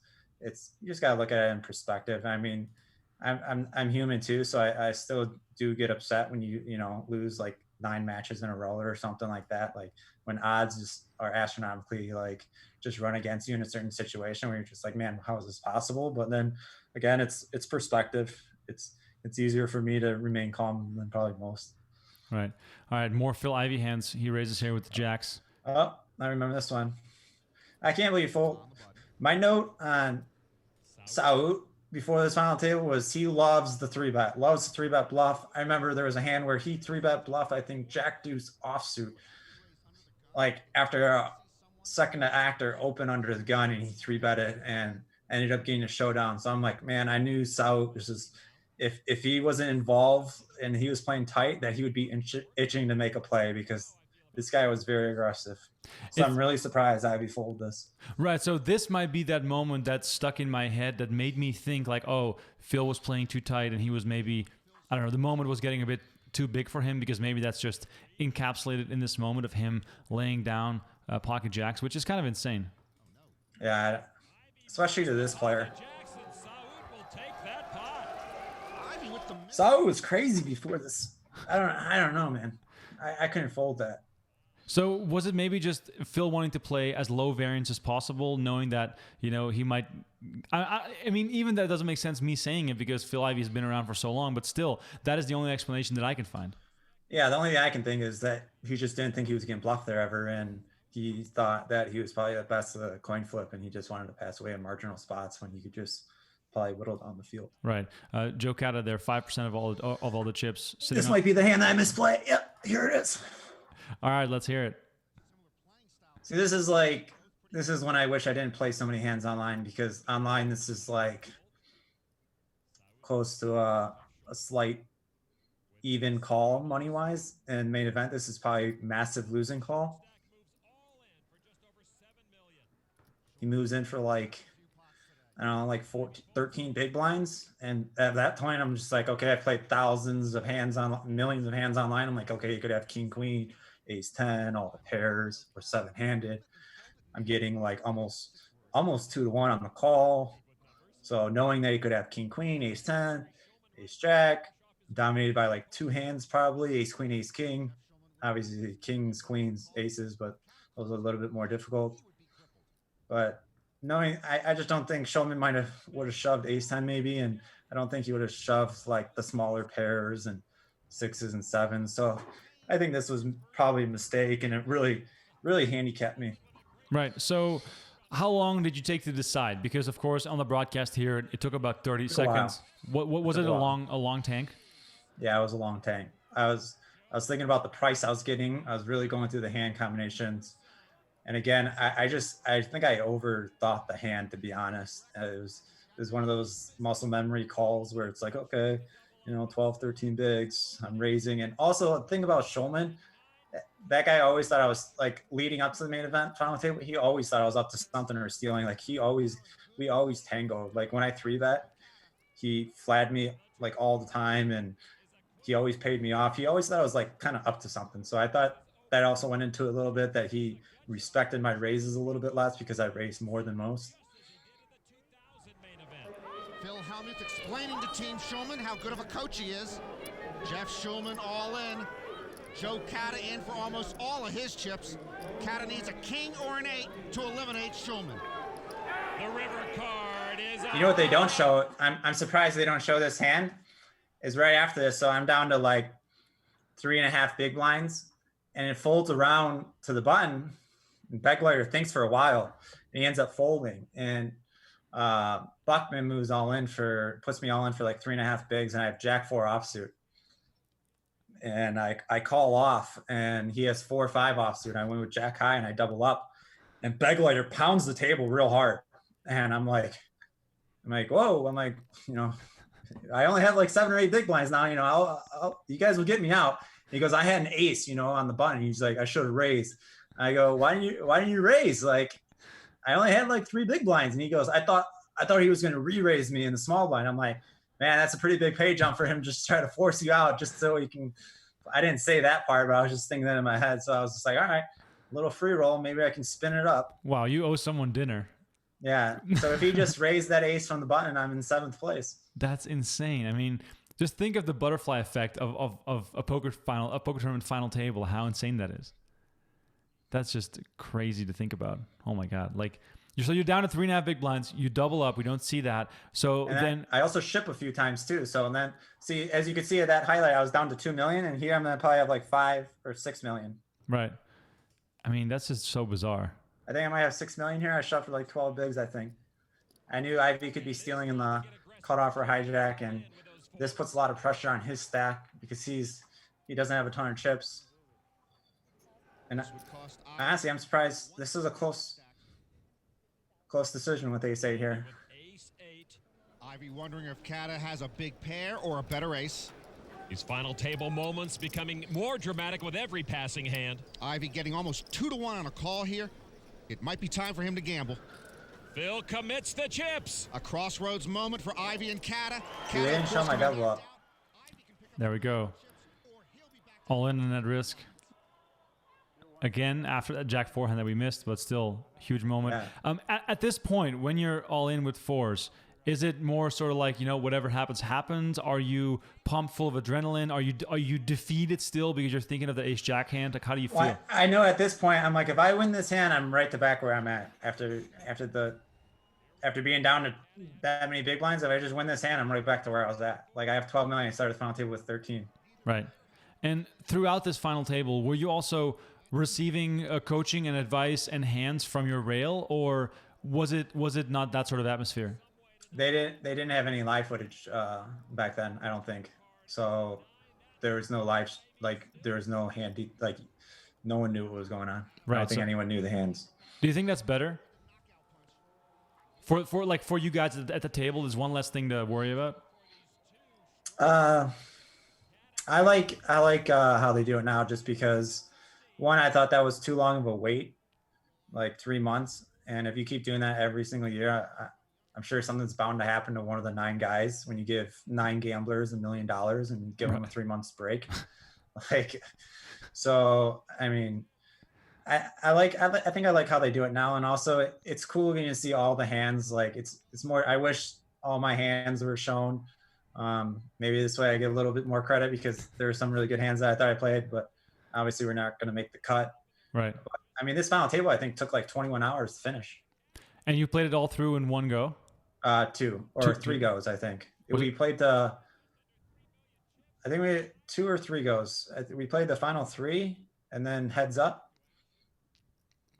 you just gotta look at it in perspective. I mean, I'm human too, so I still do get upset when you lose like 9 matches in a row or something like that. Like when odds just are astronomically like just run against you in a certain situation where you're just like, man, how is this possible? But then again, it's perspective. It's easier for me to remain calm than probably most. Right. All right. More Phil Ivey hands. He raises here with the jacks. Oh, I remember this one. I can't believe my note on Saud before this final table was he loves the 3-bet, loves the 3-bet bluff. I remember there was a hand where he 3-bet bluff, I think Jack Deuce offsuit, like after a second to actor open under the gun, and he 3-bet it and ended up getting a showdown. So I'm like, man, I knew Saud if he wasn't involved and he was playing tight, that he would be itching to make a play because this guy was very aggressive. So I'm really surprised Ivey folded this. Right. So this might be that moment that stuck in my head that made me think like, oh, Phil was playing too tight and he was maybe, I don't know, the moment was getting a bit too big for him, because maybe that's just encapsulated in this moment of him laying down pocket jacks, which is kind of insane. Yeah, especially to this player. Saud was crazy before this. I don't know, man. I couldn't fold that. So was it maybe just Phil wanting to play as low variance as possible, knowing that, he might... I mean, even that doesn't make sense, me saying it, because Phil Ivey has been around for so long, but still, that is the only explanation that I can find. Yeah, the only thing I can think is that he just didn't think he was getting bluffed there ever, and he thought that he was probably the best of the coin flip, and he just wanted to pass away in marginal spots when he could just probably whittle down the field. Right. Joe Cada there, 5% of all the chips. This might be the hand that I misplay. Yep, here it is. All right, let's hear it. See, this is when I wish I didn't play so many hands online, because online this is like close to a slight even call money wise, and main event this is probably massive losing call. He moves in for like, I don't know, like 13 big blinds, and at that point I'm just like, okay, I played thousands of hands on millions of hands online. I'm like, okay, you could have king queen, ace 10, all the pairs, or 7-handed. I'm getting like almost 2-1 on the call. So knowing that you could have king queen, ace 10, ace jack, dominated by like 2 hands probably, ace queen, ace king. Obviously kings, queens, aces, but those are a little bit more difficult. But knowing, I just don't think Shulman would have shoved ace 10 maybe, and I don't think he would have shoved like the smaller pairs and 6s and 7s. So I think this was probably a mistake, and it really, really handicapped me. Right. So how long did you take to decide? Because of course on the broadcast here, it took about 30 seconds. What was it? A long tank? Yeah, it was a long tank. I was thinking about the price I was getting. I was really going through the hand combinations. And again, I think I overthought the hand, to be honest. It was one of those muscle memory calls where it's like, okay, 12, 13 bigs, I'm raising. And also the thing about Shulman, that guy always thought I was like leading up to the main event final table. He always thought I was up to something or stealing. Like we always tangled. Like when I 3-bet, he flagged me like all the time, and he always paid me off. He always thought I was like kind of up to something. So I thought that also went into it a little bit, that he respected my raises a little bit less because I raised more than most. Phil Hellmuth explaining to Team Schulman how good of a coach he is. Jeff Schulman all in. Joe Cada in for almost all of his chips. Cada needs a king or an 8 to eliminate Schulman. The river card is. You know what they don't show? I'm surprised they don't show this hand. Is right after this. So I'm down to like 3.5 big blinds, and it folds around to the button. And Beglayer thinks for a while, and he ends up folding. And Buckman moves puts me all in for like 3.5 bigs, and I have Jack 4 offsuit. And I call off, and he has 4-5 offsuit. I went with Jack high, and I double up, and Beglayer pounds the table real hard. And I'm like, whoa. I'm like, I only have like 7 or 8 big blinds now. You guys will get me out. He goes, I had an ace, on the button. He's like, I should have raised. I go, why didn't you raise? Like, I only had like 3 big blinds. And he goes, I thought he was going to re-raise me in the small blind. I'm like, man, that's a pretty big pay jump for him, just to try to force you out just so he can. I didn't say that part, but I was just thinking that in my head. So I was just like, all right, a little free roll. Maybe I can spin it up. Wow, you owe someone dinner. Yeah. So if he just raised that ace from the button, I'm in 7th place. That's insane. I mean, just think of the butterfly effect of a poker tournament final table. How insane that is. That's just crazy to think about. Oh my God! Like, you're down to 3.5 big blinds. You double up. We don't see that. So and then I also ship a few times too. So and then see, as you can see at that highlight, I was down to 2 million, and here I'm gonna probably have like 5 or 6 million. Right. I mean, that's just so bizarre. I think I might have 6 million here. I shot for like 12 bigs, I think. I knew Ivey could be stealing in the cutoff or hijack, and this puts a lot of pressure on his stack because he doesn't have a ton of chips. And honestly, I'm surprised. This is a close decision, what they say here. Ivey wondering if Cada has a big pair or a better ace. These final table moments becoming more dramatic with every passing hand. Ivey getting almost 2-1 on a call here. It might be time for him to gamble. Phil commits the chips. A crossroads moment for Ivey and Cada. They didn't show my double up. There we go. All in and at risk. Again, after that Jack 4 hand that we missed, but still huge moment. Yeah. At this point, when you're all in with 4s, is it more sort of like, whatever happens? Are you pumped full of adrenaline? Are you defeated still because you're thinking of the ace jack hand? Like, how do you feel? Well, I know at this point, I'm like, if I win this hand, I'm right back where I'm at after being down to that many big blinds. If I just win this hand, I'm right back to where I was at. Like, I have 12 million. I started the final table with 13. Right. And throughout this final table, were you also receiving coaching and advice and hands from your rail, or was it not that sort of atmosphere? They didn't have any live footage back then, I don't think. So there was no live, like there was no hand, like no one knew what was going on. Right. I don't think anyone knew the hands. Do you think that's better? For you guys at the table, there's one less thing to worry about. I like how they do it now, just because one, I thought that was too long of a wait, like 3 months. And if you keep doing that every single year, I'm sure something's bound to happen to one of the 9 guys when you give 9 gamblers $1 million and give them a 3 months break. Like, so, I mean, I think I like how they do it now. And also it's cool getting to see all the hands. Like it's more, I wish all my hands were shown. Maybe this way I get a little bit more credit because there are some really good hands that I thought I played, but obviously we're not going to make the cut. Right. But, I mean, this final table, I think took like 21 hours to finish. And you played it all through in one go? 2 or 3 goes, I think. We played I think we had 2 or 3 goes. We played the final 3 and then heads up.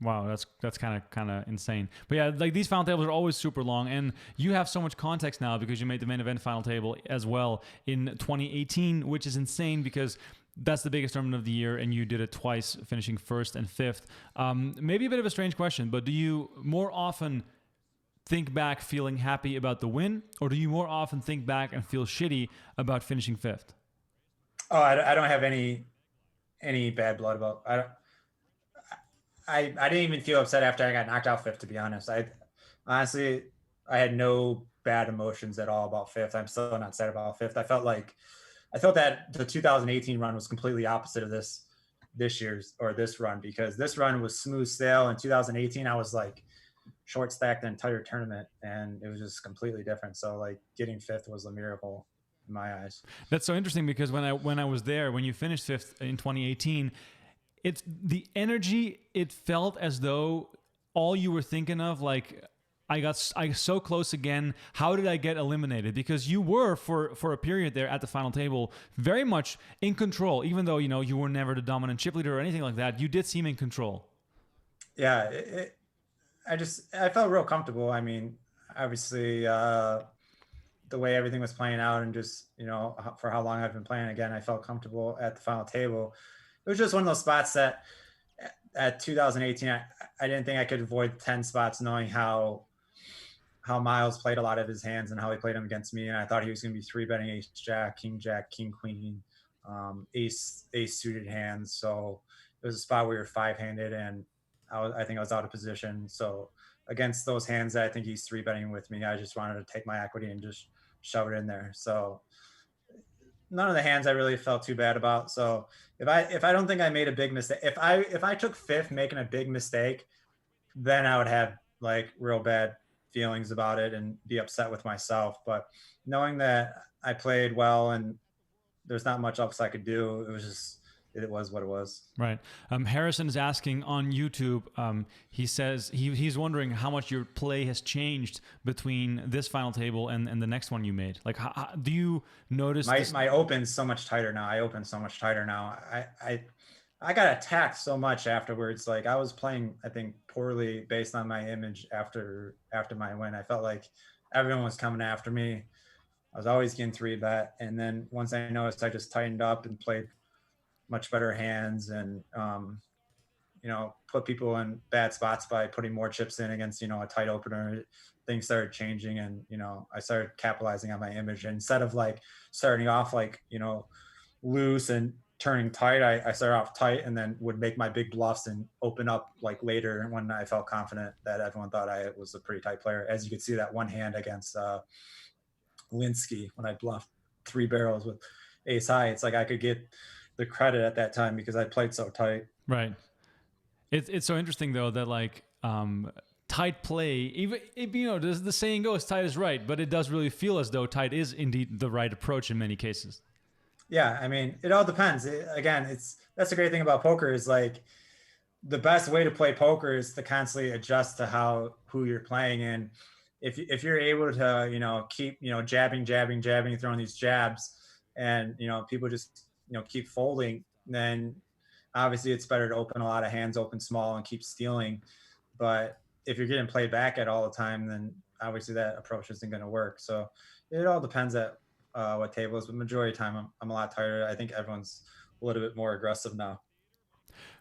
Wow, that's kind of insane. But yeah, like these final tables are always super long, and you have so much context now because you made the main event final table as well in 2018, which is insane because that's the biggest tournament of the year, and you did it twice, finishing 1st and 5th. Maybe a bit of a strange question, but do you more often think back feeling happy about the win, or do you more often think back and feel shitty about finishing 5th? Oh, I don't have any any bad blood about. I didn't even feel upset after I got knocked out fifth, to be honest. Honestly, I had no bad emotions at all about fifth. I'm still not sad about fifth. I felt that the 2018 run was completely opposite of this year's or this run, because this run was smooth sail. In 2018, I was like short stacked the entire tournament, and it was just completely different. So like getting fifth was a miracle in my eyes. That's so interesting, because when I was there, when you finished fifth in 2018, it's the energy. It felt as though all you were thinking of, like, I so close again. How did I get eliminated? Because you were for a period there at the final table very much in control, even though you were never the dominant chip leader or anything like that. You did seem in control. Yeah, I felt real comfortable. I mean, obviously, the way everything was playing out, and just for how long I've been playing again, I felt comfortable at the final table. It was just one of those spots that at 2018, I didn't think I could avoid 10 spots, knowing how Miles played a lot of his hands and how he played them against me. And I thought he was going to be 3-betting ace jack, king queen, ace suited hands. So it was a spot where you're 5-handed, and I think I was out of position. So against those hands that I think he's 3-betting with me, I just wanted to take my equity and just shove it in there. So none of the hands I really felt too bad about. So if I don't think I made a big mistake, if I took fifth making a big mistake, then I would have like real bad feelings about it and be upset with myself. But knowing that I played well and there's not much else I could do, it was what it was. Right. Harrison is asking on YouTube. He says he's wondering how much your play has changed between this final table and the next one you made. Like, how do you notice my open's so much tighter now? I open so much tighter now. I got attacked so much afterwards. Like, I was playing, I think, poorly based on my image after my win. I felt like everyone was coming after me. I was always getting 3-bet, and then once I noticed, I just tightened up and played much better hands, and put people in bad spots by putting more chips in against a tight opener. Things started changing, and I started capitalizing on my image. And instead of like starting off like loose and turning tight, I started off tight and then would make my big bluffs and open up like later when I felt confident that everyone thought I was a pretty tight player. As you could see that one hand against Linsky when I bluffed 3 barrels with ace high, it's like I could get the credit at that time because I played so tight. Right. It's so interesting though that like tight play, even if, the saying goes, tight is right, but it does really feel as though tight is indeed the right approach in many cases. Yeah, I mean, it all depends. That's the great thing about poker is like the best way to play poker is to constantly adjust to who you're playing. And if you're able to keep jabbing, throwing these jabs, and people just keep folding, then obviously it's better to open a lot of hands, open small, and keep stealing. But if you're getting played back at all the time, then obviously that approach isn't going to work. So it all depends at what table is, but majority of the time I'm a lot tighter. I think everyone's a little bit more aggressive now.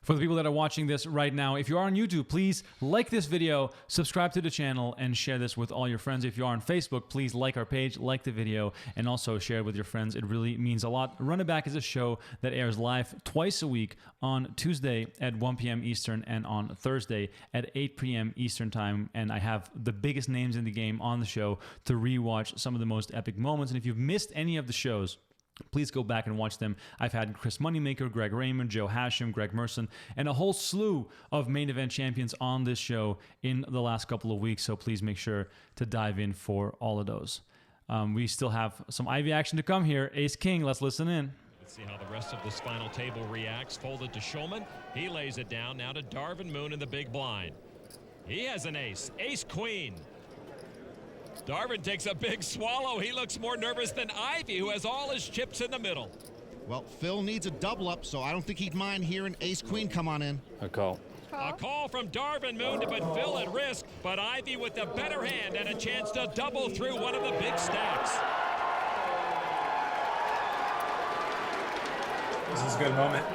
For the people that are watching this right now, if you are on YouTube, please like this video, subscribe to the channel, and share this with all your friends. If you are on Facebook, please like our page, like the video, and also share it with your friends. It really means a lot. Run It Back is a show that airs live twice a week on Tuesday at 1 p.m. Eastern and on Thursday at 8 p.m. Eastern time. And I have the biggest names in the game on the show to rewatch some of the most epic moments. And if you've missed any of the shows, please go back and watch them. I've had Chris Moneymaker, Greg Raymond, Joe Hashem, Greg Merson, and a whole slew of main event champions on this show in the last couple of weeks. So please make sure to dive in for all of those. We still have some Ivey action to come here. Ace King, let's listen in. Let's see how the rest of this final table reacts. Folded to Shulman. He lays it down now to Darvin Moon in the big blind. He has an ace. Ace Queen. Darvin takes a big swallow. He looks more nervous than Ivey, who has all his chips in the middle. Well, Phil needs a double up, so I don't think he'd mind hearing Ace Queen come on in. A call. A call from Darvin Moon to put Phil at risk, but Ivey with the better hand and a chance to double through one of the big stacks. This is a good moment.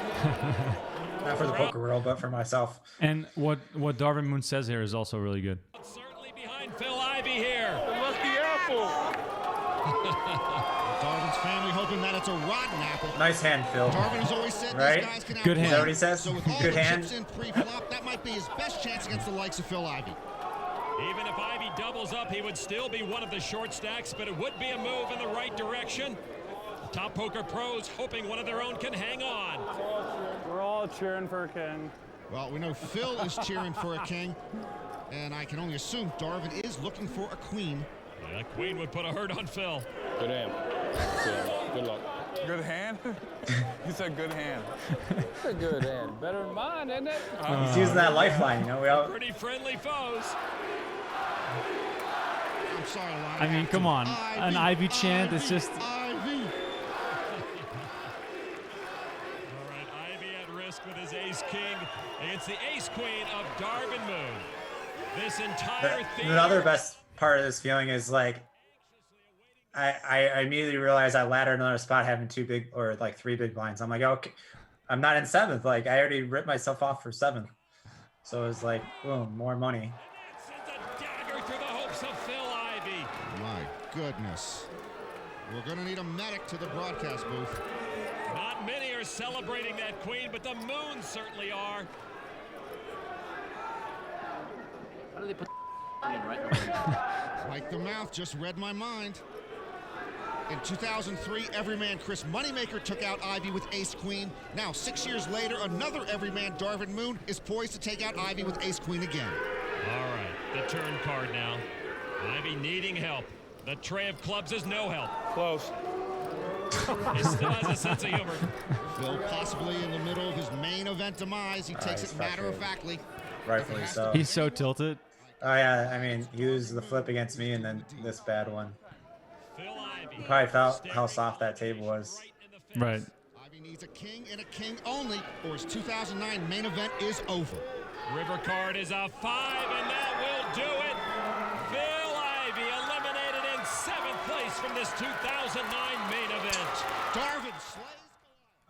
Not for the poker world, but for myself. And what Darvin Moon says here is also really good. Certainly behind Phil Ivey here. Lucky apple. Darvin's Darvin's family hoping that it's a rotten apple. Nice hand, Phil. Darvin has always said Right? these guys can Good hand. Is that what he says? So with all Good the hand. chips in pre-flop, that might be his best chance against the likes of Phil Ivey. Even if Ivey doubles up, he would still be one of the short stacks, but it would be a move in the right direction. Top poker pros hoping one of their own can hang on. We're all cheering for a king. Well, we know Phil is cheering for a king, and I can only assume Darvin is looking for a queen. Yeah, that queen would put a hurt on Phil. Good hand. Good luck. Good hand? You said good hand. It's a good hand. Better than mine, isn't it? He's using that lifeline, you know. We all. Pretty friendly foes. I'm sorry, Lon. I mean, come on. An Ivy chant is just... Ivy. All right, Ivey at risk with his ace-king against the ace-queen of Darvin Moon. This entire thing. The other best part of this feeling is like, I immediately realized I laddered another spot having 2 big or like 3 big blinds. I'm like, okay, I'm not in 7th. Like I already ripped myself off for 7th. So it was like, boom, more money. Sends a dagger through the hopes of Phil Ivey. My goodness. We're going to need a medic to the broadcast booth. Not many are celebrating that queen, but the Moons certainly are. How do they put in right? Like the mouth just read my mind. In 2003, everyman Chris Moneymaker took out Ivey with ace-queen. Now, 6 years later, another everyman, Darvin Moon, is poised to take out Ivey with ace-queen again. All right, the turn card now. Ivey needing help. The tray of clubs is no help. Close. He still has a sense of humor. Phil possibly in the middle of his main event demise. He takes it matter-of-factly. Rightfully so. He's so tilted. Oh yeah, I mean, he used the flip against me and then this bad one. You probably felt how soft that table was. Right. Ivey needs a king and a king only, or his 2009 main event is over. River card is a 5, and that will do it. Phil Ivey eliminated in 7th place from this 2009 main event. Darvin slays.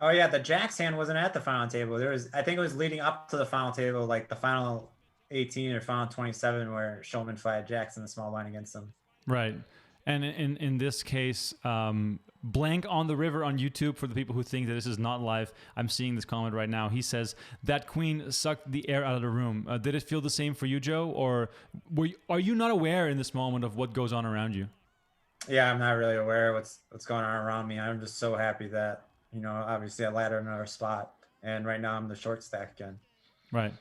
Oh yeah, the Jacks hand wasn't at the final table. There was, I think it was leading up to the final table, like the final 18 or final 27, where Shulman fired Jacks in the small line against them. Right. And in this case, Blank on the River on YouTube, for the people who think that this is not live, I'm seeing this comment right now. He says, that queen sucked the air out of the room. Did it feel the same for you, Joe? Or are you not aware in this moment of what goes on around you? Yeah, I'm not really aware of what's going on around me. I'm just so happy that, you know, obviously I laddered another spot. And right now I'm the short stack again. Right.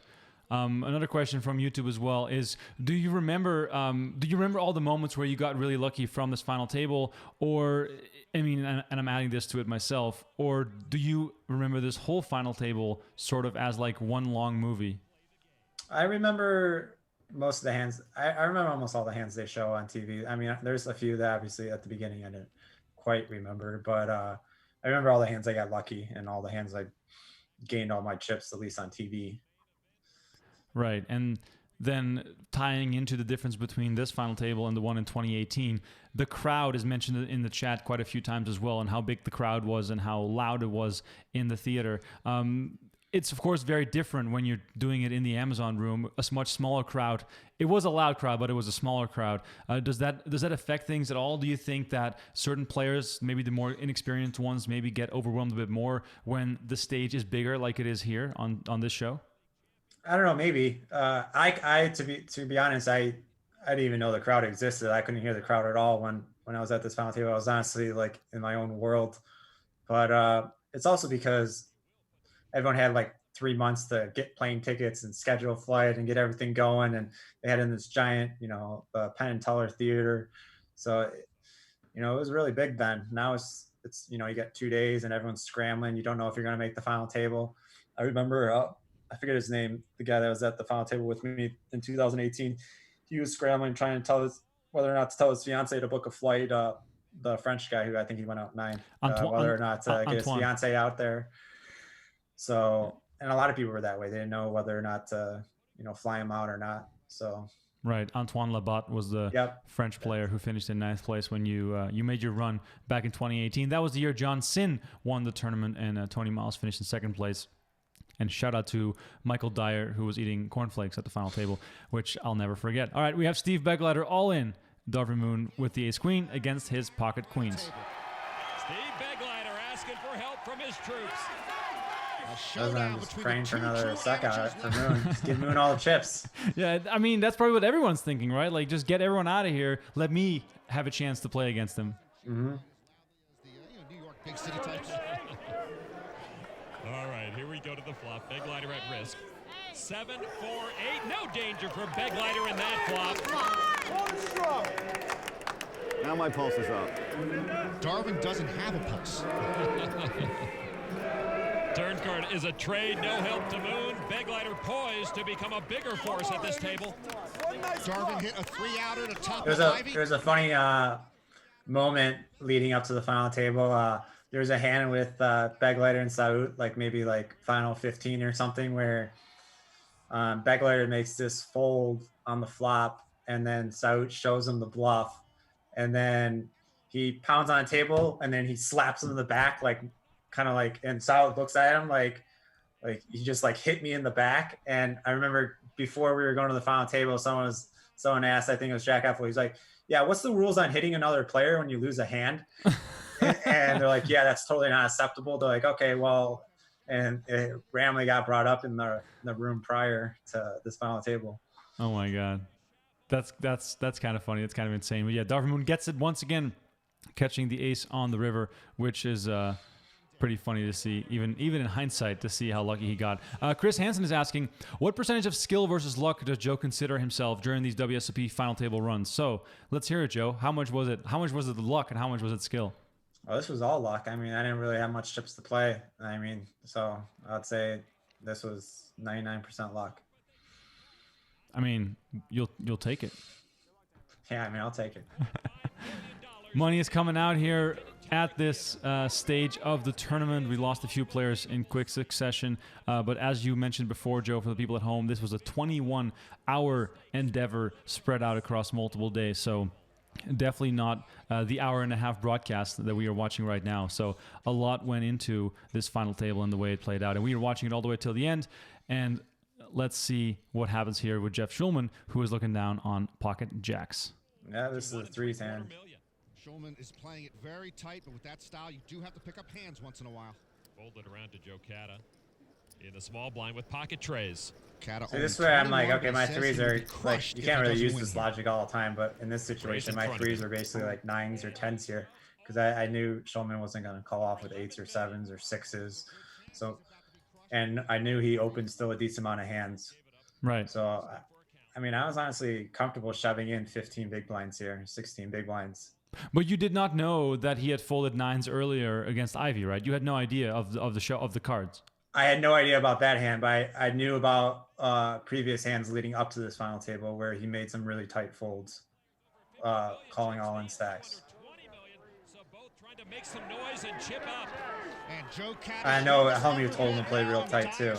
Another question from YouTube as well is, do you remember all the moments where you got really lucky from this final table? Or, I mean, and I'm adding this to it myself, or do you remember this whole final table sort of as like one long movie? I remember most of the hands. I remember almost all the hands they show on TV. I mean, there's a few that obviously at the beginning I didn't quite remember, but I remember all the hands I got lucky and all the hands I gained all my chips, at least on TV. Right. And then tying into the difference between this final table and the one in 2018, the crowd is mentioned in the chat quite a few times as well, and how big the crowd was and how loud it was in the theater. It's, of course, very different when you're doing it in the Amazon room, a much smaller crowd. It was a loud crowd, but it was a smaller crowd. Does that affect things at all? Do you think that certain players, maybe the more inexperienced ones, maybe get overwhelmed a bit more when the stage is bigger like it is here on this show? I don't know, maybe. To be honest, I didn't even know the crowd existed. I couldn't hear the crowd at all when I was at this final table. I was honestly like in my own world. But it's also because everyone had like 3 months to get plane tickets and schedule a flight and get everything going, and they had in this giant, you know, Penn and Teller theater. So, you know, it was really big then. Now it's you know, you got 2 days and everyone's scrambling. You don't know if you're going to make the final table. I remember. I forget his name, the guy that was at the final table with me in 2018. He was scrambling, trying to tell whether or not to tell his fiance to book a flight. The French guy who I think he went out 9, whether or not to get his fiance out there. So, and a lot of people were that way. They didn't know whether or not to, you know, fly him out or not. So. Right, Antoine Labat was the French player who finished in 9th place when you made your run back in 2018. That was the year John Sin won the tournament, and Tony Miles finished in 2nd place. And shout out to Michael Dyer, who was eating cornflakes at the final table, which I'll never forget. All right, we have Steve Begleiter all in. Darvin Moon with the ace-queen against his pocket queens. Steve Beglider asking for help from his troops. I was just praying for another suck out for Moon. Just give Moon all the chips. Yeah, I mean, that's probably what everyone's thinking, right? Like, just get everyone out of here. Let me have a chance to play against him. New York big city types. All right, here we go to the flop. Beglider at risk. 7, 4, 8. No danger for Beglider in that flop. Now my pulse is up. Darvin doesn't have a pulse. Turn card is a trade, no help to Moon. Beglider poised to become a bigger force at this table. Darvin hit a 3-outer to top There's a funny moment leading up to the final table. There's a hand with Beglider and Saud, like maybe like final 15 or something, where Beglider makes this fold on the flop, and then Saud shows him the bluff, and then he pounds on a table, and then he slaps him in the back, like kind of like, and Saud looks at him like he just like hit me in the back. And I remember before we were going to the final table, someone asked, I think it was Jack Effel, he's like, yeah, what's the rules on hitting another player when you lose a hand? And they're like, yeah, that's totally not acceptable. They're like, okay, well, and it randomly got brought up in the room prior to this final table. Oh my God. That's kind of funny. That's kind of insane. But yeah, Darvin Moon gets it once again, catching the ace on the river, which is pretty funny to see, even in hindsight, to see how lucky he got. Chris Hansen is asking, what percentage of skill versus luck does Joe consider himself during these WSOP final table runs? So let's hear it, Joe. How much was it? How much was it luck, and how much was it skill? Well, this was all luck. I mean, I didn't really have much chips to play. I mean, so I'd say this was 99% luck. I mean, you'll take it. Yeah, I mean, I'll take it. Money is coming out here at this stage of the tournament. We lost a few players in quick succession, but as you mentioned before, Joe, for the people at home, this was a 21-hour endeavor spread out across multiple days. So definitely not the hour-and-a-half broadcast that we are watching right now. So a lot went into this final table and the way it played out, and we were watching it all the way till the end. And let's see what happens here with Jeff Schulman, who is looking down on pocket jacks. Yeah, this is a 3's hand. Schulman is playing it very tight, but with that style, you do have to pick up hands once in a while. Folded around to Joe Cada in the small blind with pocket trays. Cada so this is where I'm like, okay, my 3s are like, you can't really use this logic all the time, but in this situation, my 3s are basically like 9s or 10s here, because I knew Schulman wasn't going to call off with 8s or 7s or 6s. So, and I knew he opened still a decent amount of hands. Right. So, I mean, I was honestly comfortable shoving in 15 big blinds here, 16 big blinds. But you did not know that he had folded 9s earlier against Ivey, right? You had no idea of the cards. I had no idea about that hand, but I knew about previous hands leading up to this final table where he made some really tight folds, calling all in stacks. So both trying to make some noise and chip up. And Joe Cada, I know Helmuth told him to play real tight too.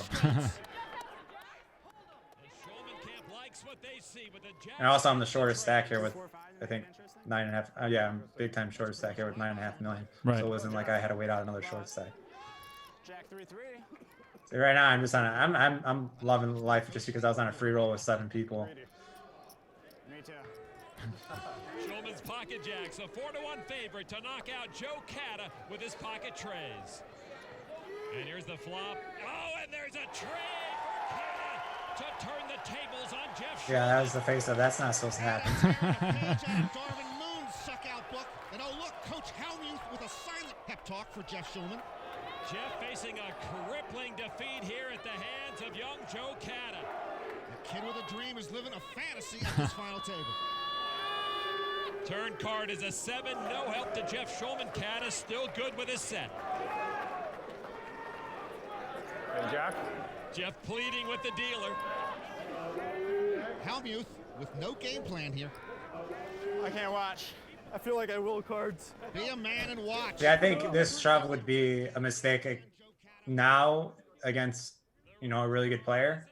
And also I'm the shortest stack here with, I think, 9.5. Yeah, I'm big time shortest stack here with 9.5 million. Right. So it wasn't like I had to wait out another short stack. Jack 3-3. So right now I'm just on I'm loving life just because I was on a free roll with 7 people. Me too. Schulman's pocket jacks, a 4-1 favorite to knock out Joe Cada with his pocket trays. And here's the flop. Oh, and there's a trade for Cada to turn the tables on Jeff Schulman. Yeah, that was the face of that's not supposed to happen. Darvin Moon's suck-out book. And oh, look, Coach Helmuth with a silent pep talk for Jeff Schulman. Jeff facing a crippling defeat here at the hands of young Joe Cada. The kid with a dream is living a fantasy at this final table. Turn card is a 7, no help to Jeff Schulman. Cada still good with his set. Hey, Jack. Jeff pleading with the dealer. Helmuth with no game plan here. I can't watch. I feel like I will cards. Be a man and watch. Yeah, I think this shove would be a mistake now against, a really good player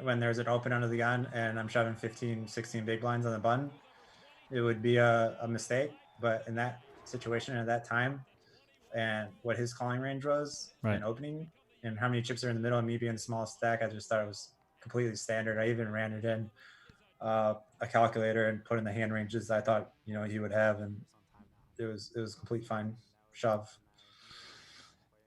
when there's an open under the gun and I'm shoving 15, 16 big blinds on the button. It would be a mistake, but in that situation at that time and what his calling range was and opening and how many chips are in the middle and me being the smallest stack, I just thought it was completely standard. I even ran it in a calculator and put in the hand ranges I thought he would have, and it was complete fine shove.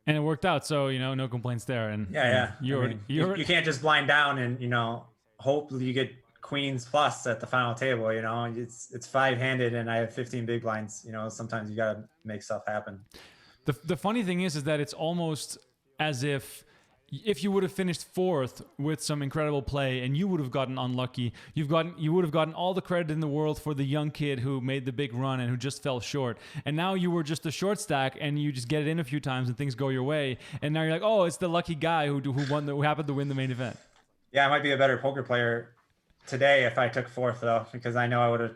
And it worked out, so no complaints there. And Yeah. you can't just blind down and hope you get queens plus at the final table. It's 5-handed, and I have 15 big blinds. Sometimes you gotta make stuff happen. The funny thing is that it's almost as if you would have finished fourth with some incredible play and you would have gotten unlucky, you would have gotten all the credit in the world for the young kid who made the big run and who just fell short. And now you were just a short stack and you just get it in a few times and things go your way. And now you're like, oh, it's the lucky guy who happened to win the main event. Yeah, I might be a better poker player today if I took fourth, though, because I know I would have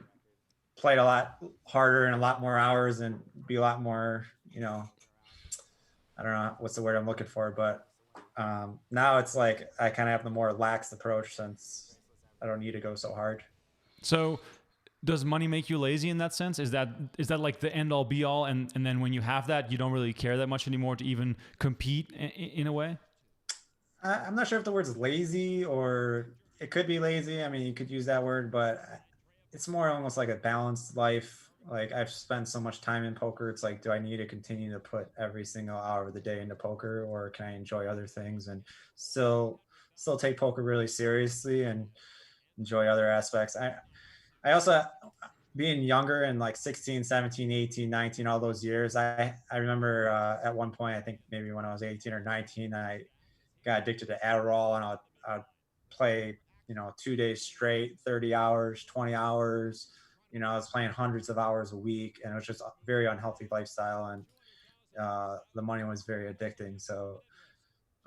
played a lot harder and a lot more hours and be a lot more, I don't know what's the word I'm looking for, but now it's like I kind of have the more lax approach since I don't need to go so hard. So does money make you lazy in that sense? Is that like the end all be all? And then when you have that, you don't really care that much anymore to even compete in a way? I'm not sure if the word's lazy, or it could be lazy. I mean, you could use that word, but it's more almost like a balanced life. Like, I've spent so much time in poker. It's like, do I need to continue to put every single hour of the day into poker, or can I enjoy other things and still take poker really seriously and enjoy other aspects? I also, being younger and like 16, 17, 18, 19, all those years, I remember at one point, I think maybe when I was 18 or 19, I got addicted to Adderall, and I'd play, 2 days straight, 30 hours, 20 hours. I was playing hundreds of hours a week, and it was just a very unhealthy lifestyle, and the money was very addicting. So,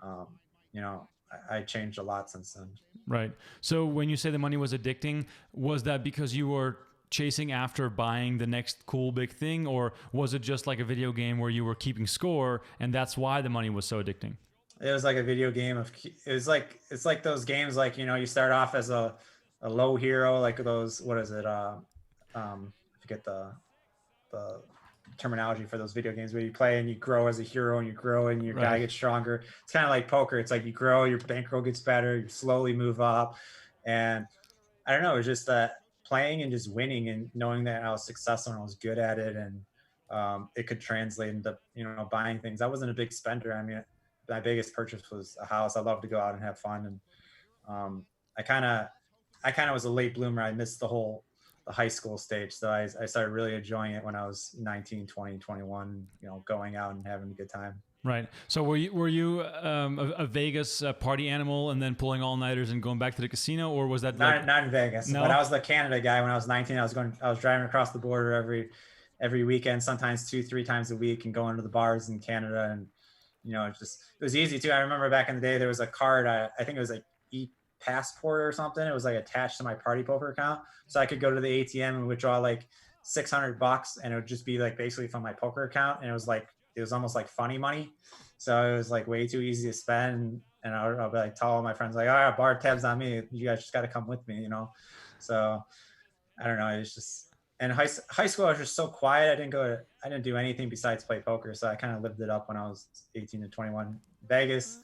I changed a lot since then. Right. So when you say the money was addicting, was that because you were chasing after buying the next cool big thing, or was it just like a video game where you were keeping score and that's why the money was so addicting? It was like a video game it's like those games, like, you start off as a low hero, like those, what is it? I forget the terminology for those video games where you play and you grow as a hero and you grow and your guy gets stronger. It's kind of like poker. It's like you grow, your bankroll gets better, you slowly move up. And I don't know, it was just playing and just winning and knowing that I was successful and I was good at it, and it could translate into, buying things. I wasn't a big spender. I mean, my biggest purchase was a house. I love to go out and have fun. And I kind of was a late bloomer. I missed the high school stage. So I started really enjoying it when I was 19, 20, 21, going out and having a good time. Right. So were you a Vegas party animal and then pulling all-nighters and going back to the casino, or was that not in Vegas? No? But I was the Canada guy when I was 19. I was driving across the border every weekend, sometimes 2-3 times a week, and going to the bars in Canada. And it was easy too. I remember back in the day, there was a card, I think it was like ePassport or something. It was like attached to my party poker account. So I could go to the ATM and withdraw like $600, and it would just be like basically from my poker account. And it was almost like funny money. So it was like way too easy to spend. And I'll be like, tell all my friends, like, all right, bar tabs on me. You guys just got to come with me, So I don't know. It's just, and high school, I was just so quiet. I didn't do anything besides play poker. So I kind of lived it up when I was 18 to 21. Vegas,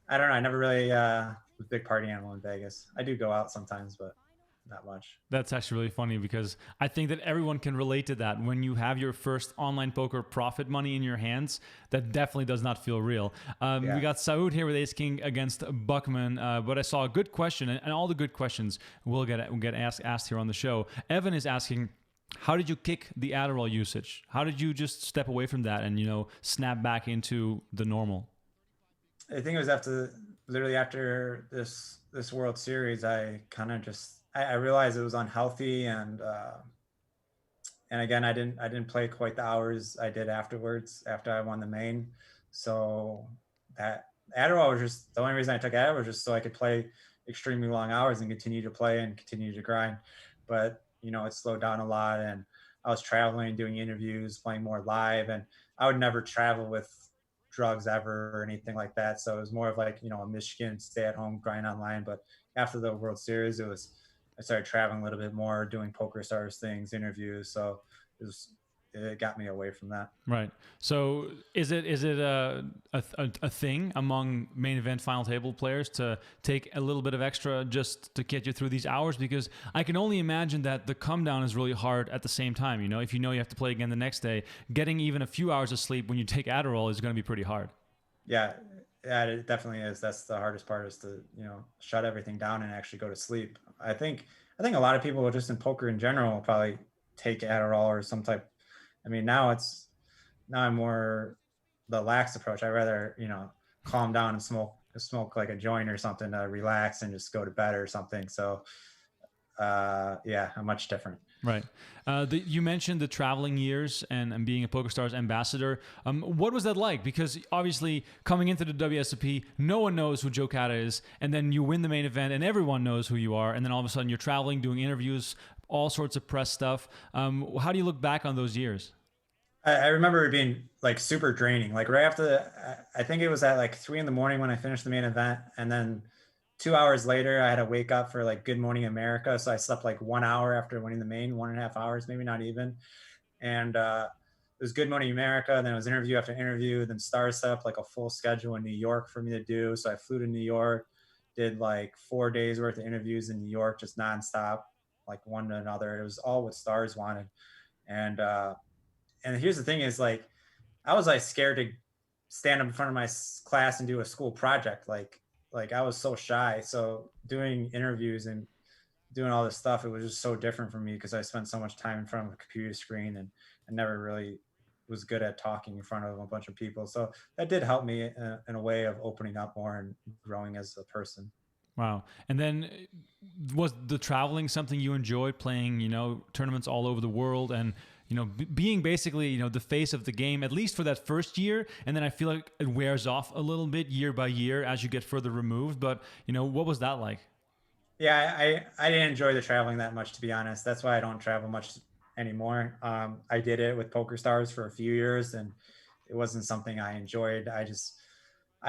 I don't know. I never really was a big party animal in Vegas. I do go out sometimes, but not much. That's actually really funny, because I think that everyone can relate to that. When you have your first online poker profit money in your hands, that definitely does not feel real. We got Saud here with Ace King against Buckman, but I saw a good question, and all the good questions will get asked here on the show. Evan is asking, how did you kick the Adderall usage? How did you just step away from that and snap back into the normal? I think it was literally after this World Series, I kind of just I realized it was unhealthy, and again, I didn't play quite the hours I did afterwards after I won the main. So that Adderall was just the only reason I took Adderall, was just so I could play extremely long hours and continue to play and continue to grind. But it slowed down a lot, and I was traveling, doing interviews, playing more live, and I would never travel with drugs ever or anything like that. So it was more of like, a Michigan stay at home, grind online. But after the World Series, I started traveling a little bit more, doing Poker Stars things, interviews. So it it got me away from that. Right. So is it a thing among main event final table players to take a little bit of extra just to get you through these hours? Because I can only imagine that the come down is really hard at the same time. You know, if you have to play again the next day, getting even a few hours of sleep when you take Adderall is going to be pretty hard. Yeah, it definitely is. That's the hardest part, is to, shut everything down and actually go to sleep. I think a lot of people just in poker in general probably take Adderall or some type. I mean, now I'm more the lax approach. I rather, calm down and smoke like a joint or something to relax and just go to bed or something. So, yeah, I'm much different. Right. You mentioned the traveling years and being a PokerStars ambassador. What was that like? Because obviously coming into the WSOP, no one knows who Joe Cada is. And then you win the main event and everyone knows who you are. And then all of a sudden you're traveling, doing interviews, all sorts of press stuff. How do you look back on those years? I remember it being like super draining. Like right after I think it was at like 3 a.m. when I finished the main event. And then 2 hours later, I had to wake up for like Good Morning America. So I slept like 1 hour after winning the main, 1.5 hours, maybe not even. And it was Good Morning America. And then it was interview after interview. Then Stars set up like a full schedule in New York for me to do. So I flew to New York, did like 4 days worth of interviews in New York, just nonstop, like one to another. It was all what Stars wanted. And here's the thing is, like, I was like scared to stand up in front of my class and do a school project. Like I was so shy. So doing interviews and doing all this stuff, it was just so different for me because I spent so much time in front of a computer screen and I never really was good at talking in front of a bunch of people. So that did help me in a way of opening up more and growing as a person. Wow. And then was the traveling something you enjoyed, playing, tournaments all over the world and, being basically, the face of the game, at least for that first year. And then I feel like it wears off a little bit year by year as you get further removed. But, what was that like? Yeah, I didn't enjoy the traveling that much, to be honest. That's why I don't travel much anymore. I did it with PokerStars for a few years and it wasn't something I enjoyed. I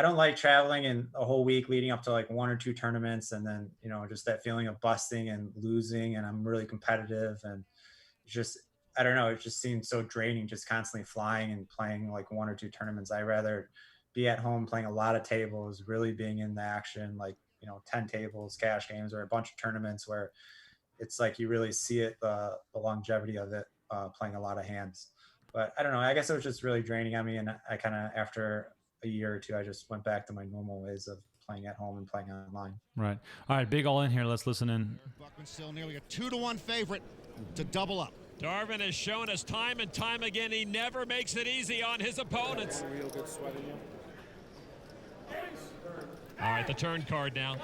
don't like traveling in a whole week leading up to like 1 or 2 tournaments. And then, just that feeling of busting and losing, and I'm really competitive, and just, I don't know, it just seems so draining, just constantly flying and playing like 1 or 2 tournaments. I rather be at home playing a lot of tables, really being in the action, like, 10 tables, cash games, or a bunch of tournaments where it's like you really see it, the longevity of it, playing a lot of hands. But I don't know, I guess it was just really draining on me. And I kind of, after a year or two, I just went back to my normal ways of playing at home and playing online. Right. All right, big all in here. Let's listen in. Buckman's still nearly a 2-1 favorite to double up. Darvin has shown us time and time again he never makes it easy on his opponents. All right, the turn card now.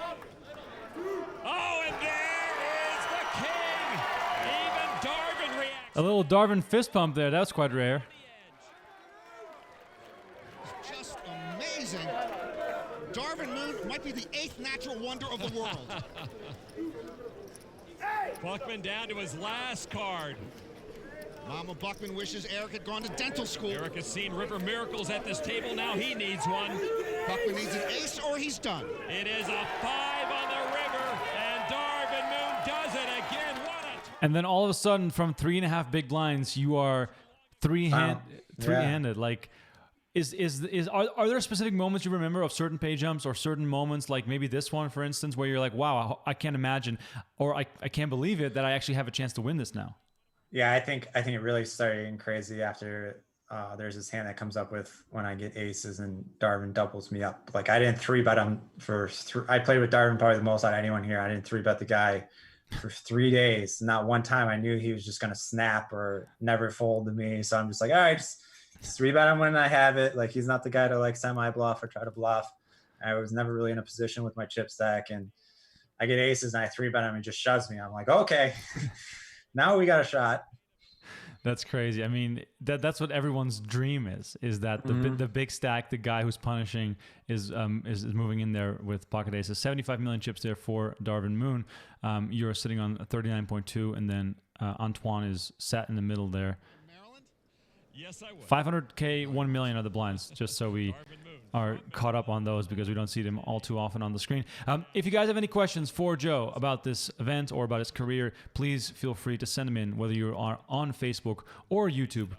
Oh, and there is the king. Even Darvin reacts. A little Darvin fist pump there. That was quite rare. Just amazing. Darvin Moon might be the 8th natural wonder of the world. Buckman down to his last card. Mama Buckman wishes Eric had gone to dental school. Eric has seen river miracles at this table. Now he needs one. Buckman needs an ace or he's done. It is a 5 on the river, and Darvin Moon does it again. And then all of a sudden, from 3.5 big blinds, you are three-handed. Yeah. Like, are there specific moments you remember of certain pay jumps or certain moments, like maybe this one, for instance, where you're like, wow, I can't imagine, or I can't believe it that I actually have a chance to win this now? Yeah, I think it really started getting crazy after there's this hand that comes up with when I get aces and Darvin doubles me up. Like, I didn't 3-bet him I played with Darvin probably the most out of anyone here. I didn't 3-bet the guy for 3 days. Not one time I knew he was just going to snap or never fold to me. So I'm just like, all right, just 3-bet him when I have it. Like, he's not the guy to like semi-bluff or try to bluff. I was never really in a position with my chip stack, and I get aces and I 3-bet him and just shoves me. I'm like, okay. Now we got a shot. That's crazy. I mean, that's what everyone's dream is that the big stack, the guy who's punishing is moving in there with pocket aces. 75 million chips there for Darvin Moon. You're sitting on 39.2, and then Antoine is sat in the middle there. Yes, I would. 500K, 1 million are the blinds, just so we are caught up on those because we don't see them all too often on the screen. If you guys have any questions for Joe about this event or about his career, please feel free to send them in, whether you are on Facebook or YouTube.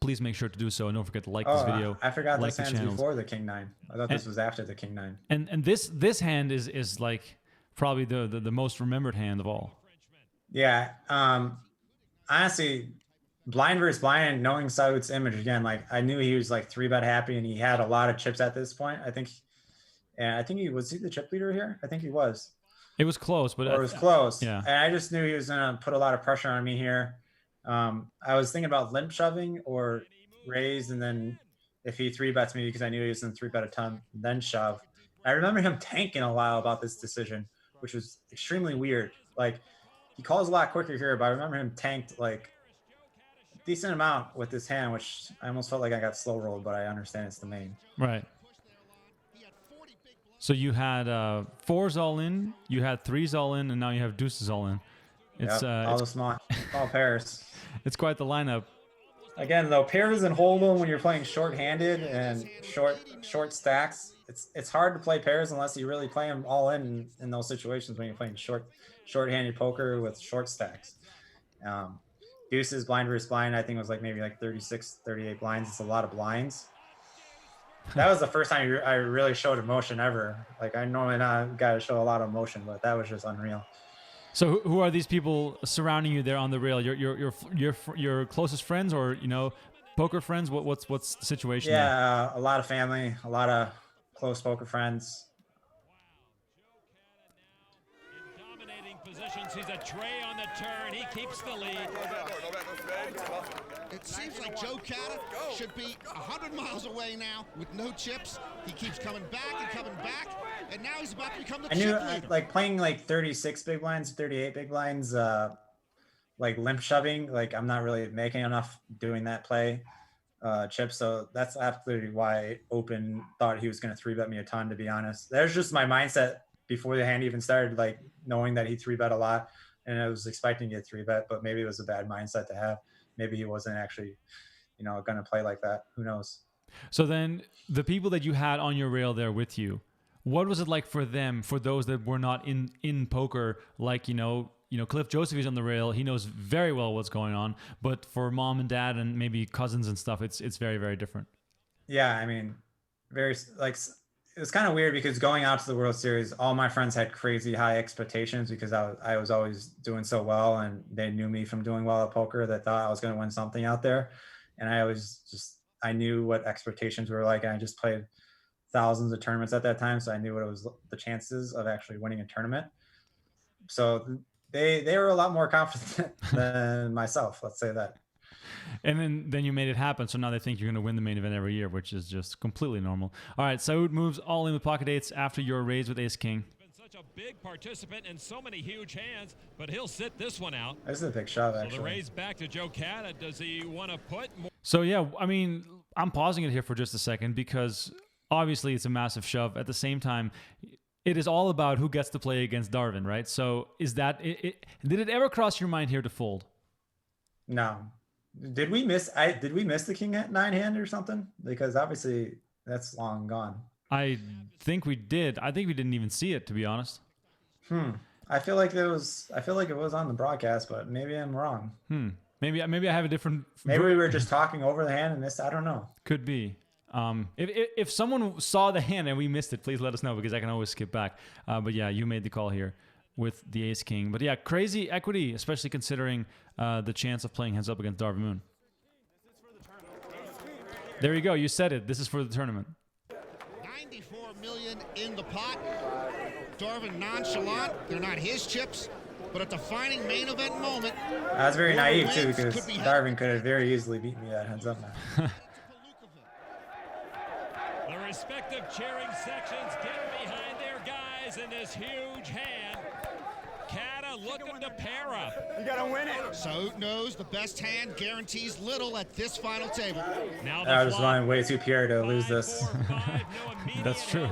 please make sure to do so. And don't forget to like this video. I forgot like this hand's before the King 9. I thought this was after the King 9. And this hand is like probably the most remembered hand of all. Yeah. Honestly, blind versus blind and knowing Saud's image again, like I knew he was like 3-bet happy and he had a lot of chips at this point. I think he was the chip leader here. I think he was. It was close, but it was close. Yeah. And I just knew he was gonna put a lot of pressure on me here. I was thinking about limp shoving or raise, and then if he 3-bets me because I knew he was gonna 3-bet a ton, then shove. I remember him tanking a while about this decision, which was extremely weird. Like he calls a lot quicker here, but I remember him tanked like a decent amount with this hand, which I almost felt like I got slow rolled, but I understand it's the main. Right. So you had 4s all in, you had 3s all in, and now you have deuces all in. It's all the small pairs. It's quite the lineup. Again, though, pairs and hold'em when you're playing short-handed and short stacks, it's hard to play pairs unless you really play them all in those situations when you're playing short-handed poker with short stacks. Deuces blind versus blind, I think it was like maybe like 36, 38 blinds. It's a lot of blinds. That was the first time I really showed emotion ever. Like I normally not got to show a lot of emotion, but that was just unreal. So who are these people surrounding you there on the rail? Your closest friends, or poker friends? What's the situation? Yeah, a lot of family, a lot of close poker friends. In dominating positions, he's a tray on the turn. He keeps the lead. It seems like Joe Cada should be 100 miles away now with no chips. He keeps coming back, and now he's about to become the chip leader. Like playing like 36 big blinds, 38 big blinds, like limp shoving, like I'm not really making enough doing that play chips. So that's absolutely why Open thought he was going to 3-bet me a ton, to be honest. There's just my mindset before the hand even started, like knowing that he 3-bet a lot, and I was expecting to get 3-bet, but maybe it was a bad mindset to have. Maybe he wasn't actually, going to play like that. Who knows? So then the people that you had on your rail there with you, what was it like for them, for those that were not in poker? Like, Cliff Joseph is on the rail. He knows very well what's going on. But for mom and dad and maybe cousins and stuff, it's very, very different. Yeah, I mean, it was kind of weird because going out to the World Series, all my friends had crazy high expectations because I was always doing so well, and they knew me from doing well at poker. They thought I was going to win something out there. And I knew what expectations were like, and I just played thousands of tournaments at that time. So I knew what it was, the chances of actually winning a tournament. So they were a lot more confident than myself. Let's say that. And then you made it happen. So now they think you're going to win the main event every year, which is just completely normal. All right, Saud moves all in with pocket eights after your raise with ace king. Such a big participant in so many huge hands, but he'll sit this one out. This is a big shove, actually. So the raise back to Joe Cada. Does he want to put more? So yeah, I mean, I'm pausing it here for just a second because obviously it's a massive shove. At the same time, it is all about who gets to play against Darvin, right? So is that did it ever cross your mind here to fold? No. Did we miss the King at 9 hand or something? Because obviously that's long gone. I think we did. I think we didn't even see it, to be honest. I feel like it was on the broadcast, but maybe I'm wrong. Maybe I have a different. Maybe we were just talking over the hand and missed. I don't know. Could be. If someone saw the hand and we missed it, please let us know because I can always skip back. But yeah, you made the call here with the ace king. But yeah, crazy equity, especially considering the chance of playing heads up against Darvin Moon. There you go. You said it. This is for the tournament. 94 million in the pot. Darvin nonchalant. They're not his chips, but a defining main event moment. I was very naive too because Darvin could have very easily beat me at heads up now. The respective cheering sections get behind their guys in this huge hand. Cada looking to pair up. You gotta win it. Saud knows the best hand guarantees little at this final table. Now I was running way too pure to lose this. That's true.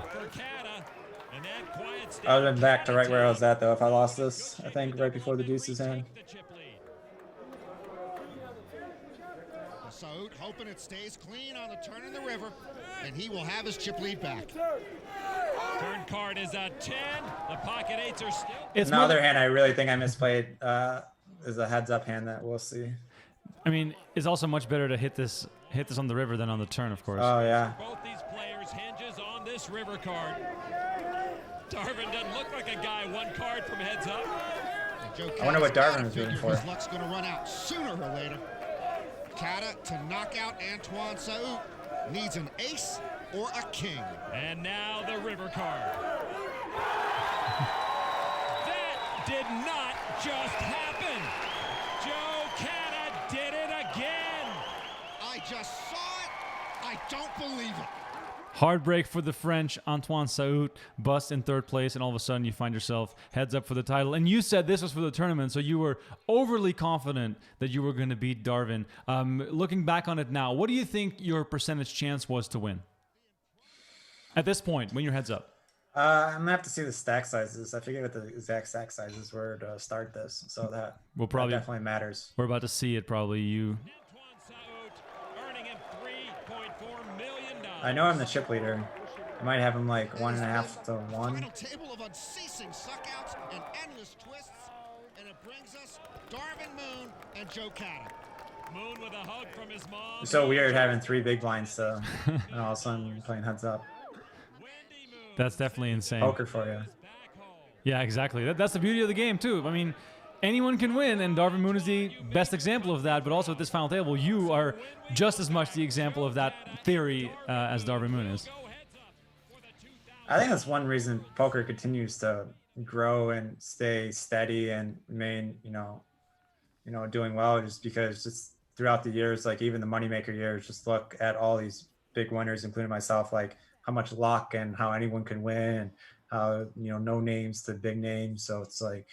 I would have been back to right where I was at though if I lost this. I think right before the deuces hand. Saud hoping it stays clean on the turn in the river, and he will have his chip lead back. Turn card is a 10. The pocket eights are still. It's another hand I really think I misplayed. Is a heads up hand that we'll see. I mean, it's also much better to hit this hit this on the river than on the turn, of course. Oh, yeah. Both these players hinges on this river card. Darvin doesn't look like a guy one card from heads up. I wonder what Darvin is doing for. His luck's going to run out sooner or later. Cada to knock out Antoine Saout needs an ace or a king. And now the river card. That did not just happen. Joe Cada did it again. I just saw it. I don't believe it. Heartbreak for the French. Antoine Saout busts in third place, and all of a sudden you find yourself heads up for the title. And you said this was for the tournament, so you were overly confident that you were going to beat Darvin. Looking back on it now, what do you think your percentage chance was to win? At this point, when your heads up? I'm going to have to see the stack sizes. I forget what the exact stack sizes were to start this, so that, that definitely matters. We're about to see it probably. I know I'm the chip leader. I might have him like 1.5 to 1. Final table of unceasing suckouts and endless twists, and it brings us Darvin Moon and Joe Cada. Moon with a hug from his mom. It's so weird having 3 big blinds to, and all of a sudden playing heads up. That's definitely insane. Poker for you. Yeah, exactly. That's the beauty of the game too. I mean, anyone can win, and Darvin Moon is the best example of that. But also at this final table, you are just as much the example of that theory as Darvin Moon is. I think that's one reason poker continues to grow and stay steady and remain, doing well, just because just throughout the years, like even the moneymaker years, just look at all these big winners, including myself, like how much luck and how anyone can win, and how no names to big names. So it's like,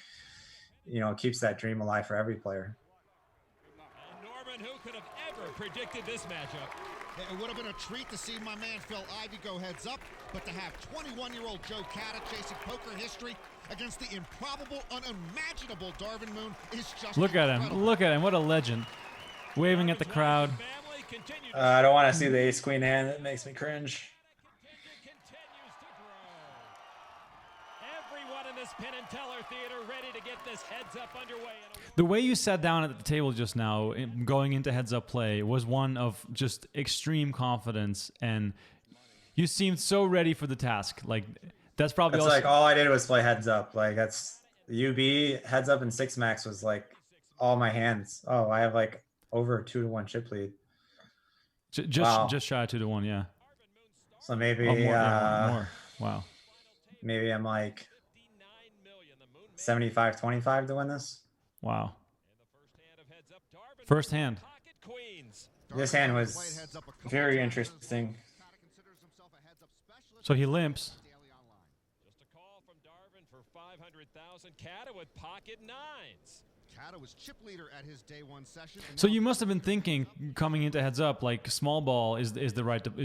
it keeps that dream alive for every player. Norman, who could have ever predicted this matchup? It would have been a treat to see my man Phil Ivey go heads up, but to have 21-year-old Joe Cada chasing poker history against the improbable, unimaginable Darvin Moon is just Look at him. Look at him. What a legend. Waving at the crowd. I don't want to see the ace-queen hand. That makes me cringe. This Penn and Teller Theater ready to get this heads up underway. The way you sat down at the table just now, going into heads up play, was one of just extreme confidence, and you seemed so ready for the task. Like that's probably like all I did was play heads up. Like that's the UB heads up and 6 max was like all my hands. Oh, I have like over 2-to-1 chip lead. Just shy of 2-to-1, yeah. So maybe more. Wow. Maybe I'm like 75-25 to win this. Wow. First hand. This hand was very interesting. So he limps. Just a call from Darvin for 500,000. Cada with pocket nines. Cada was chip leader at his day 1 session. So you must have been thinking coming into heads up like small ball is the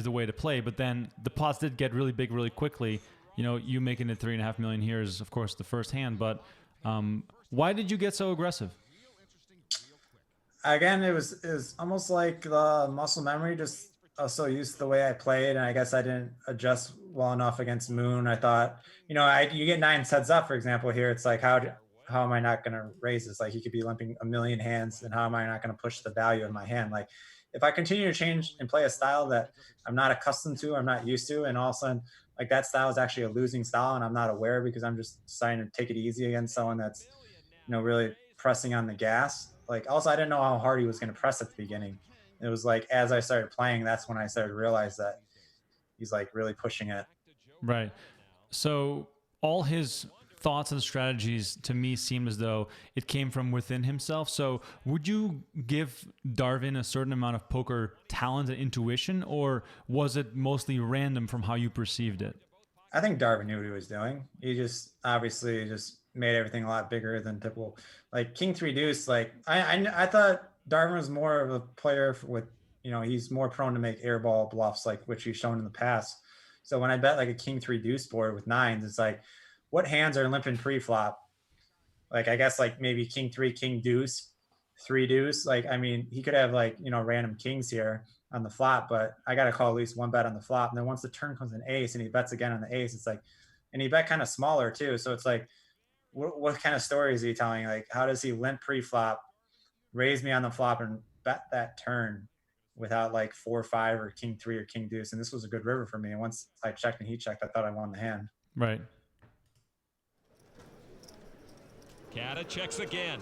way to play, but then the pots did get really big really quickly. You making it 3.5 million here is, of course, the first hand. But why did you get so aggressive? Again, it was almost like the muscle memory. Just I was so used to the way I played, and I guess I didn't adjust well enough against Moon. I thought, you get 9 heads up, for example. Here, it's like how am I not going to raise this? Like he could be limping a million hands, and how am I not going to push the value of my hand? Like if I continue to change and play a style that I'm not accustomed to, I'm not used to, and all of a sudden, like that style is actually a losing style, and I'm not aware because I'm just deciding to take it easy against someone that's, really pressing on the gas. Like also, I didn't know how hard he was going to press at the beginning. It was like as I started playing, that's when I started to realize that he's like really pushing it. Right. So all his thoughts and strategies to me seem as though it came from within himself. So would you give Darvin a certain amount of poker talent and intuition, or was it mostly random from how you perceived it? I think Darvin knew what he was doing. He just obviously just made everything a lot bigger than typical. Like King 3 deuce, like I thought Darvin was more of a player with, he's more prone to make airball bluffs, like which he's shown in the past. So when I bet like a King 3 deuce board with 9s, it's like, what hands are limping pre-flop? Like, I guess like maybe King 3, King deuce, 3 deuce. Like, I mean, he could have like, random kings here on the flop, but I got to call at least 1 bet on the flop. And then once the turn comes an ace and he bets again on the ace, it's like, and he bet kind of smaller too. So it's like, what kind of story is he telling? Like, how does he limp pre-flop, raise me on the flop and bet that turn? without like 4-5 or king 3 or king deuce, and this was a good river for me. And once I checked and he checked, I thought I won the hand. Right. Cada checks again.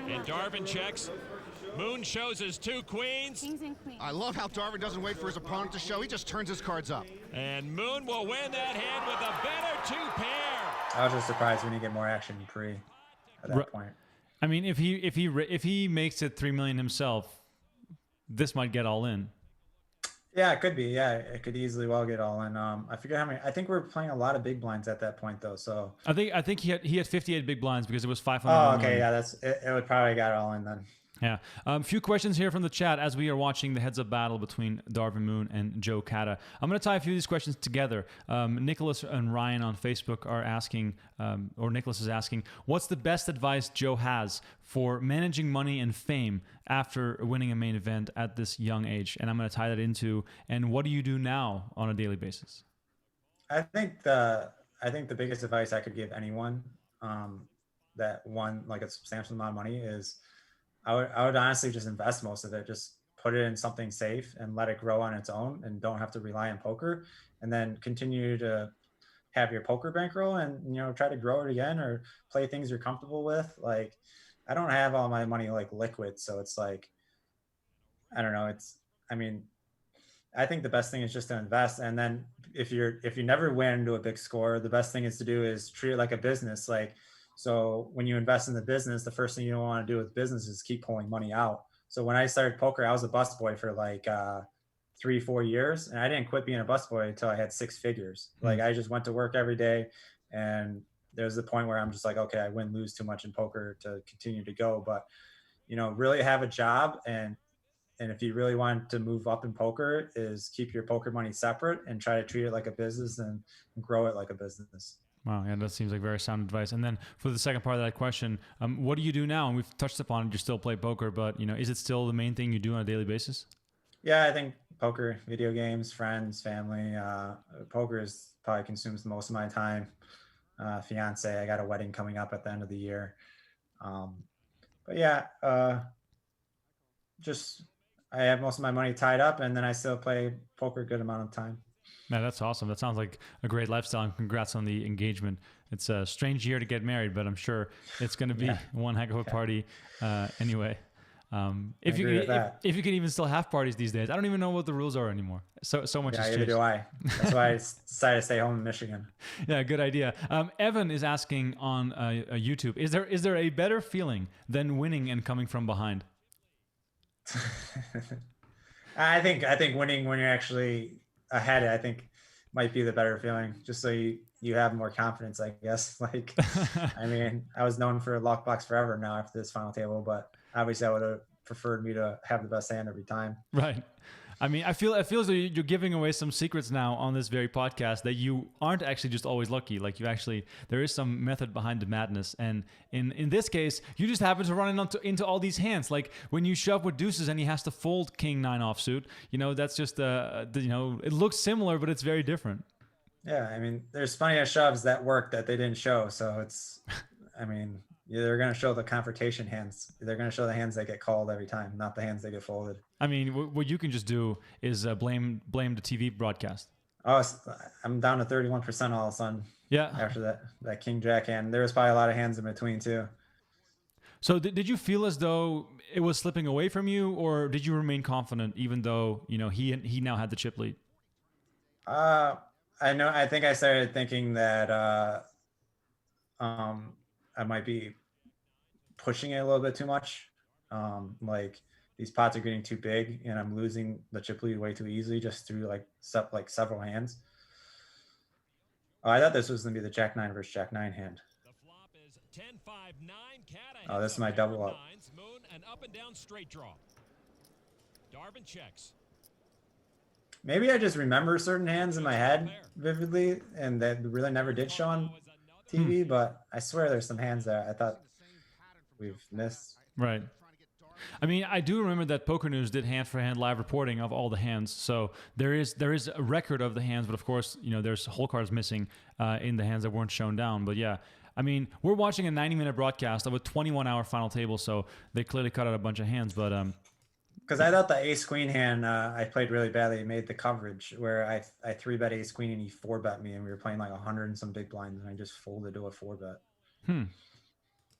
And Darvin checks. Moon shows his 2 queens. Kings and queens. I love how Darvin doesn't wait for his opponent to show. He just turns his cards up. And Moon will win that hand with a better 2 pair. I was just surprised when you get more action pre at that point. I mean, if he makes it 3 million himself, this might get all in. Yeah, it could be. Yeah, it could easily well get all in. I forget how many. I think we're playing a lot of big blinds at that point, though. So I think he had 58 big blinds because it was 500. Oh, okay, yeah, that's it. It would probably got all in then. Yeah. A few questions here from the chat as we are watching the heads-up battle between Darvin Moon and Joe Cada. I'm going to tie a few of these questions together. Nicholas and Ryan on Facebook are asking, or Nicholas is asking, what's the best advice Joe has for managing money and fame after winning a main event at this young age? And I'm going to tie that into, and what do you do now on a daily basis? I think the biggest advice I could give anyone that won like a substantial amount of money is I would honestly just invest most of it. Just put it in something safe and let it grow on its own, and don't have to rely on poker. And then continue to have your poker bankroll, and try to grow it again or play things you're comfortable with. Like, I don't have all my money like liquid, so it's like, I don't know. I think the best thing is just to invest. And then if you never win to a big score, the best thing is to do is treat it like a business. Like, so when you invest in the business, the first thing you don't want to do with business is keep pulling money out. So when I started poker, I was a busboy for like 3-4 years, and I didn't quit being a busboy until I had 6 figures. Like, I just went to work every day, and there's the point where I'm just like, okay, I win, lose too much in poker to continue to go. But really have a job, and if you really want to move up in poker, is keep your poker money separate and try to treat it like a business and grow it like a business. Wow, yeah, that seems like very sound advice. And then for the second part of that question, what do you do now? And we've touched upon it, you still play poker, but is it still the main thing you do on a daily basis? Yeah, I think poker, video games, friends, family. Poker probably consumes most of my time. Fiance, I got a wedding coming up at the end of the year. But yeah, I have most of my money tied up, and then I still play poker a good amount of time. Man, that's awesome. That sounds like a great lifestyle, and congrats on the engagement. It's a strange year to get married, but I'm sure it's going to be one heck of a party anyway. If you can even still have parties these days. I don't even know what the rules are anymore. So much has changed. Neither do I. That's why I decided to stay home in Michigan. Yeah, good idea. Evan is asking on YouTube, is there a better feeling than winning and coming from behind? I think winning when you're actually ahead, I think might be the better feeling, just so you have more confidence, I guess. Like, I mean, I was known for luck box forever now after this final table, but obviously I would have preferred me to have the best hand every time. Right. I mean, it feels like you're giving away some secrets now on this very podcast, that you aren't actually just always lucky. Like, there is some method behind the madness. And in this case, you just happen to run into all these hands. Like when you shove with deuces and he has to fold king 9 offsuit, that's just, it looks similar, but it's very different. Yeah. I mean, there's plenty of shoves that work that they didn't show. So it's, I mean, they're going to show the confrontation hands. They're going to show the hands that get called every time, not the hands that get folded. I mean, what you can just do is blame the TV broadcast. Oh, I'm down to 31% all of a sudden. Yeah. After that king jack hand, there was probably a lot of hands in between too. So did you feel as though it was slipping away from you, or did you remain confident even though he now had the chip lead? I think I started thinking that I might be pushing it a little bit too much. Like these pots are getting too big, and I'm losing the chip lead way too easily just through several hands. Oh, I thought this was gonna be the Jack 9 versus Jack 9 hand. The flop is 10-5-9. Oh, this is my double up. Moon and up and down straight draw. Darvin checks. Maybe I just remember certain hands in my head vividly, and that really never did show on TV, but I swear there's some hands there I thought we've missed. Right. I mean, I do remember that Poker News did hand-for-hand live reporting of all the hands, so there is a record of the hands, but of course, there's whole cards missing in the hands that weren't shown down. But yeah, I mean, we're watching a 90-minute broadcast of a 21-hour final table, so they clearly cut out a bunch of hands. But because I thought the ace queen hand I played really badly. It made the coverage where I 3-bet ace queen and he 4-bet me, and we were playing like 100 and some big blinds, and I just folded to a 4-bet.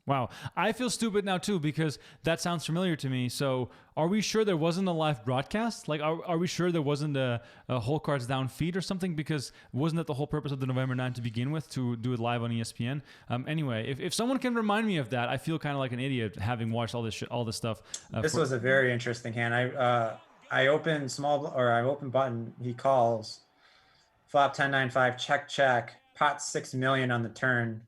Wow. I feel stupid now too because that sounds familiar to me. So are we sure there wasn't a live broadcast? Like, are we sure there wasn't a whole cards down feed or something? Because wasn't that the whole purpose of the November 9 to begin with, to do it live on ESPN? Anyway, if someone can remind me of that, I feel kind of like an idiot having watched all this stuff. This was a very interesting hand. I open I open button. He calls flop 10-9-5 check, pot 6 million on the turn.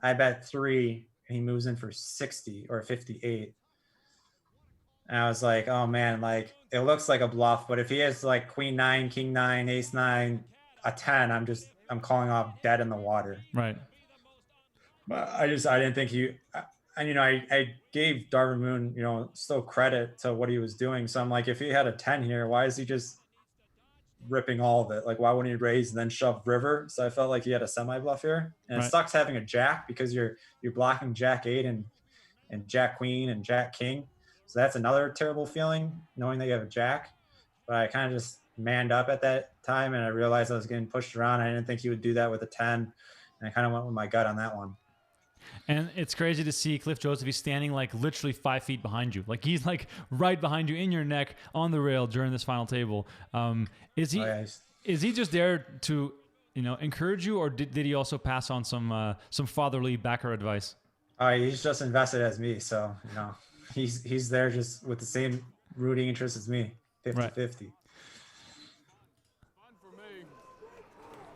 I bet 3. And he moves in for 60 or 58. And I was like, oh man, like it looks like a bluff, but if he has like queen 9, king 9, ace 9, a 10, I'm calling off dead in the water. Right. But I didn't think I gave Darvin Moon, still credit to what he was doing. So I'm like, if he had a 10 here, why is he just ripping all of it? Like, why wouldn't he raise and then shove river? So I felt like he had a semi bluff here, and it sucks having a jack because you're blocking jack 8 and jack queen and jack king. So that's another terrible feeling, knowing that you have a jack. But I kind of just manned up at that time, and I realized I was getting pushed around. I didn't think he would do that with a 10, and I kind of went with my gut on that one. And it's crazy to see Cliff Joseph. He's standing like literally 5 feet behind you. Like he's like right behind you in your neck on the rail during this final table. Is he just there to, encourage you, or did he also pass on some fatherly backer advice? He's just invested as me. So, he's there just with the same rooting interest as me, 50-50.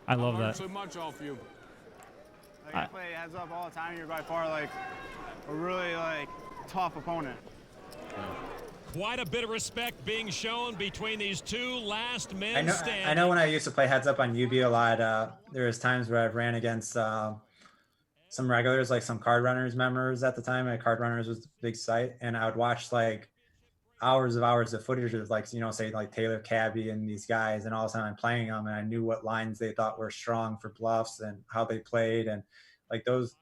I love that. So much off you. I play heads up all the time. You're by far like a really tough opponent. Quite a bit of respect being shown between these two last men standing. I know when I used to play heads up on UB a lot, there was times where I've ran against some regulars, like some Card Runners members at the time. Card Runners was a big site, and I would watch like hours of footage of say like Taylor Cabby and these guys, and all the time I'm playing them, and I knew what lines they thought were strong for bluffs and how they played, and like those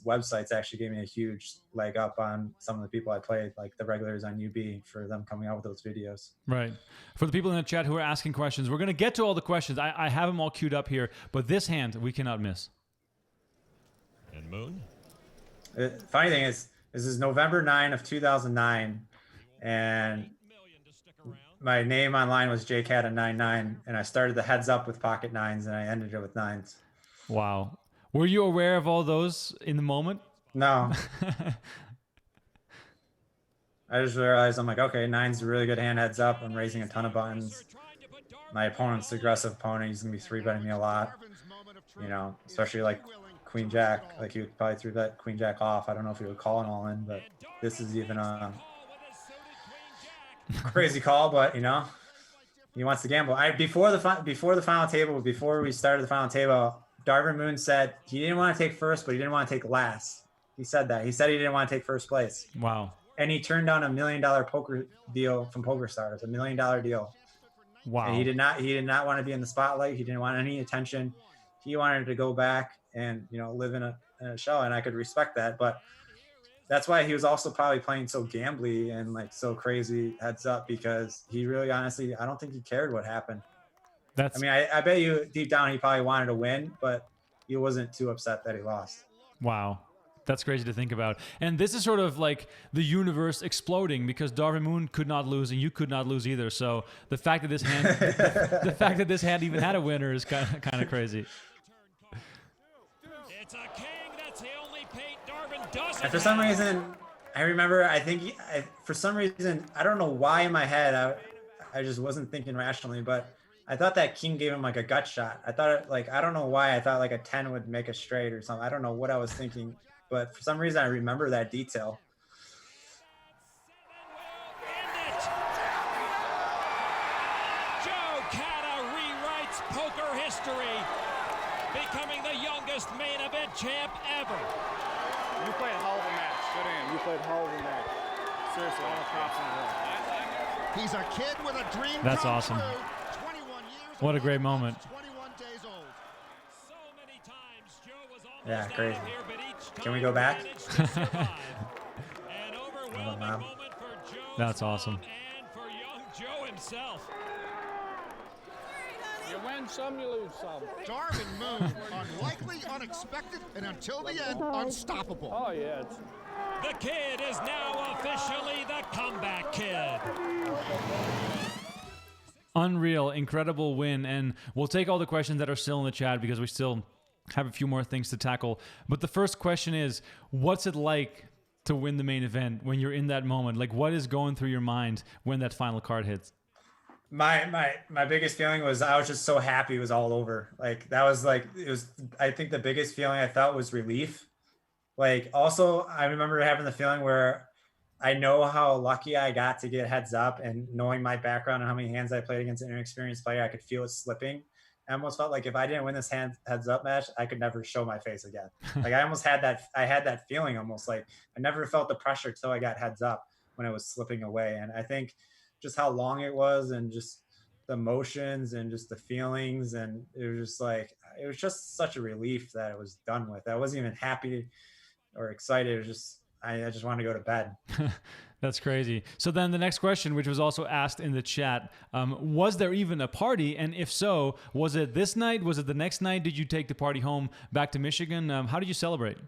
websites actually gave me a huge leg up on some of the people I played, like the regulars on UB, for them coming out with those videos. Right. For the people in the chat who are asking questions, we're going to get to all the questions. I have them all queued up here, but this hand we cannot miss. And Moon. Funny thing is, this is November 9 of 2009. And my name online was JCada99, and I started the heads up with pocket 9s, and I ended it with 9s. Wow. Were you aware of all those in the moment? No. I just realized, I'm like, okay, 9's a really good hand heads up. I'm raising a ton of buttons. My opponent's aggressive opponent. He's going to be 3-betting me a lot, especially like Queen Jack. Like, he would probably 3-bet Queen Jack off. I don't know if he would call an all in, but this is even a crazy call, but he wants to gamble. Before the final table, before we started the final table, Darvin Moon said he didn't want to take first, but he didn't want to take last. He said that. He said he didn't want to take first place. Wow. And he turned down $1 million poker deal from PokerStars, $1 million deal. Wow. And he did not want to be in the spotlight. He didn't want any attention. He wanted to go back and live in a show, and I could respect that, but that's why he was also probably playing so gambly and like so crazy heads up, because he really, honestly, I don't think he cared what happened. I bet you deep down he probably wanted to win, but he wasn't too upset that he lost. Wow. That's crazy to think about. And this is sort of like the universe exploding, because Darvin Moon could not lose and you could not lose either. So the fact that this hand, the fact that this hand even had a winner is kind of crazy. It's a king. That's the only paint Darvin doesn't. And for some reason, I remember, for some reason, I don't know why in my head, I just wasn't thinking rationally, but I thought that king gave him like a gut shot. I thought I don't know why I thought like a 10 would make a straight or something. I don't know what I was thinking, but for some reason I remember that detail. Joe Cada rewrites poker history, becoming the youngest main event champ ever. You played a hell of a match. Good hand. You played a hell of a match. Seriously, all props in the world. He's a kid with a dream. That's awesome. 21 years What a great moment. 21 days old. So many times Joe was almost Yeah, crazy. out here, but each time Can we go back? An overwhelming moment for Joe. That's awesome. And for himself. You win some, you lose some. Darvin Moon, unlikely, unexpected, and until the end, unstoppable. Oh, yeah. The kid is now officially the comeback kid. Unreal, incredible win. And we'll take all the questions that are still in the chat because we still have a few more things to tackle. But the first question is, what's it like to win the main event when you're in that moment? Like, what is going through your mind when that final card hits? My biggest feeling was I was just so happy it was all over. Like that was like, it was, I think the biggest feeling I felt was relief. Like also I remember having the feeling where I know how lucky I got to get heads up, and knowing my background and how many hands I played against an inexperienced player, I could feel it slipping. I almost felt like if I didn't win this heads up match, I could never show my face again. Like I almost had that feeling, almost like I never felt the pressure till I got heads up when it was slipping away. And I think just how long it was and just the emotions and just the feelings, and it was just such a relief that it was done with. I wasn't even happy or excited. It was just, I just wanted to go to bed. That's crazy. So then the next question, which was also asked in the chat, was there even a party? And if so, was it this night? Was it the next night? Did you take the party home back to Michigan? How did you celebrate?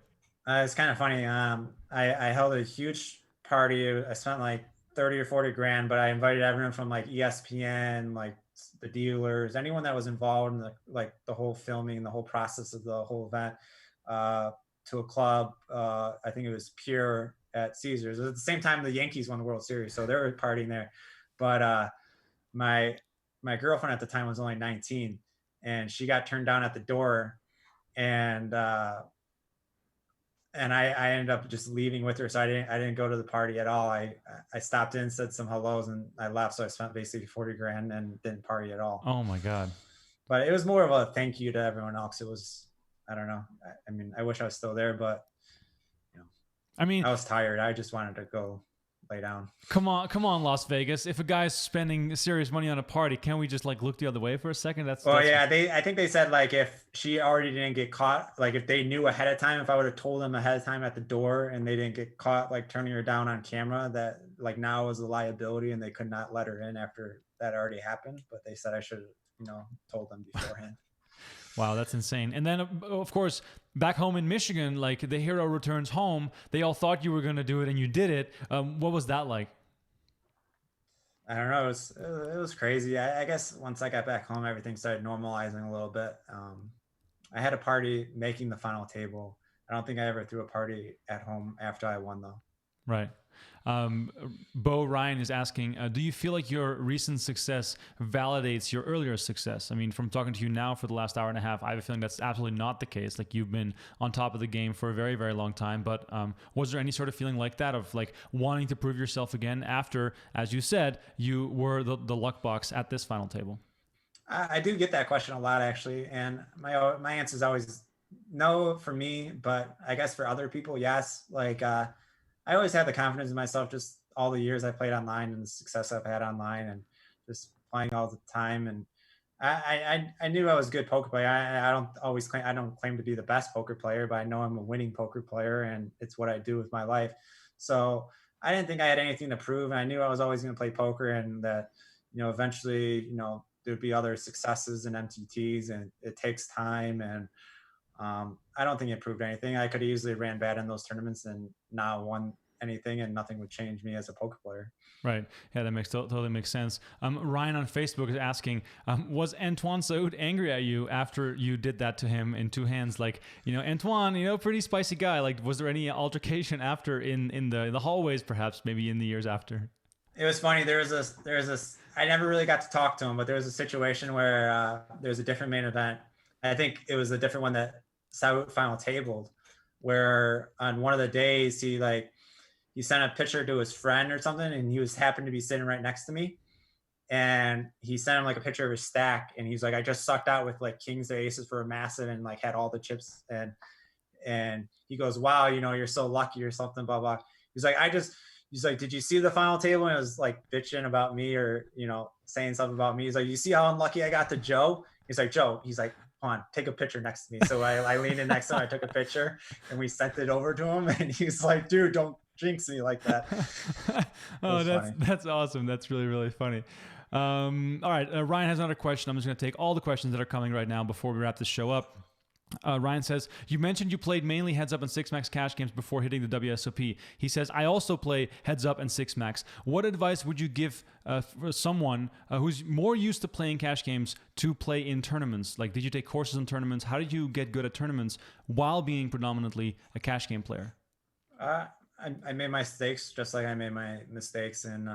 It's kind of funny. I held a huge party. I spent like 30 or 40 grand, but I invited everyone from like ESPN, like the dealers, anyone that was involved in the whole filming, the whole process of the whole event, to a club. I think it was Pure at Caesars. At the same time the Yankees won the World Series, so they were partying there. But my girlfriend at the time was only 19, and she got turned down at the door, and I ended up just leaving with her. So I didn't go to the party at all. I stopped in, said some hellos, and I left. So I spent basically 40 grand and didn't party at all. Oh my God. But it was more of a thank you to everyone else. It was, I don't know. I mean, I wish I was still there, but I mean, I was tired. I just wanted to go lay down. Come on, Las Vegas. If a guy's spending serious money on a party, can't we just like look the other way for a second? Yeah. I think they said like if she already didn't get caught, like if they knew ahead of time, if I would have told them ahead of time at the door and they didn't get caught like turning her down on camera, that like now was a liability and they could not let her in after that already happened. But they said I should have, told them beforehand. Wow, that's insane. And then, of course, back home in Michigan, like the hero returns home. They all thought you were going to do it, and you did it. What was that like? I don't know. It was crazy. I guess once I got back home, everything started normalizing a little bit. I had a party making the final table. I don't think I ever threw a party at home after I won, though. Right. Bo Ryan is asking, do you feel like your recent success validates your earlier success? I mean, from talking to you now for the last hour and a half, I have a feeling that's absolutely not the case. Like you've been on top of the game for a very, very long time. But was there any sort of feeling like that of like wanting to prove yourself again after, as you said, you were the luck box at this final table? I do get that question a lot, actually. And my answer is always no for me, but I guess for other people, yes. Like, I always had the confidence in myself, just all the years I played online and the success I've had online and just playing all the time. And I knew I was a good poker player. I don't claim to be the best poker player, but I know I'm a winning poker player and it's what I do with my life. So I didn't think I had anything to prove. And I knew I was always going to play poker and that, eventually, there'd be other successes and MTTs and it takes time. And I don't think it proved anything. I could have easily ran bad in those tournaments and not won anything, and nothing would change me as a poker player. Right. Yeah, that totally makes sense. Ryan on Facebook is asking, was Antoine Saoud angry at you after you did that to him in two hands? Like, Antoine, pretty spicy guy. Like, was there any altercation after in the hallways, perhaps, maybe in the years after? It was funny. There was this. I never really got to talk to him, but there was a situation where there was a different main event. I think it was a different one that Saoud final tabled, where on one of the days he sent a picture to his friend or something, and he happened to be sitting right next to me, and he sent him like a picture of his stack, and he's like, I just sucked out with like kings or aces for a massive and like had all the chips, and he goes, wow, you're so lucky or something, blah blah. He's like, did you see the final table? And it was like bitching about me or saying something about me. He's like, you see how unlucky I got to Joe? He's like, Joe. He's like, on, take a picture next to me. So I leaned in next to him, I took a picture and we sent it over to him, and he's like, dude, don't jinx me like that. That's awesome. That's really, really funny. All right, Ryan has another question. I'm just going to take all the questions that are coming right now before we wrap this show up. Ryan says, you mentioned you played mainly heads up and 6-max cash games before hitting the WSOP. He says, I also play heads up and 6-max. What advice would you give for someone who's more used to playing cash games to play in tournaments? Like, did you take courses in tournaments? How did you get good at tournaments while being predominantly a cash game player? I made my mistakes just like I made my mistakes in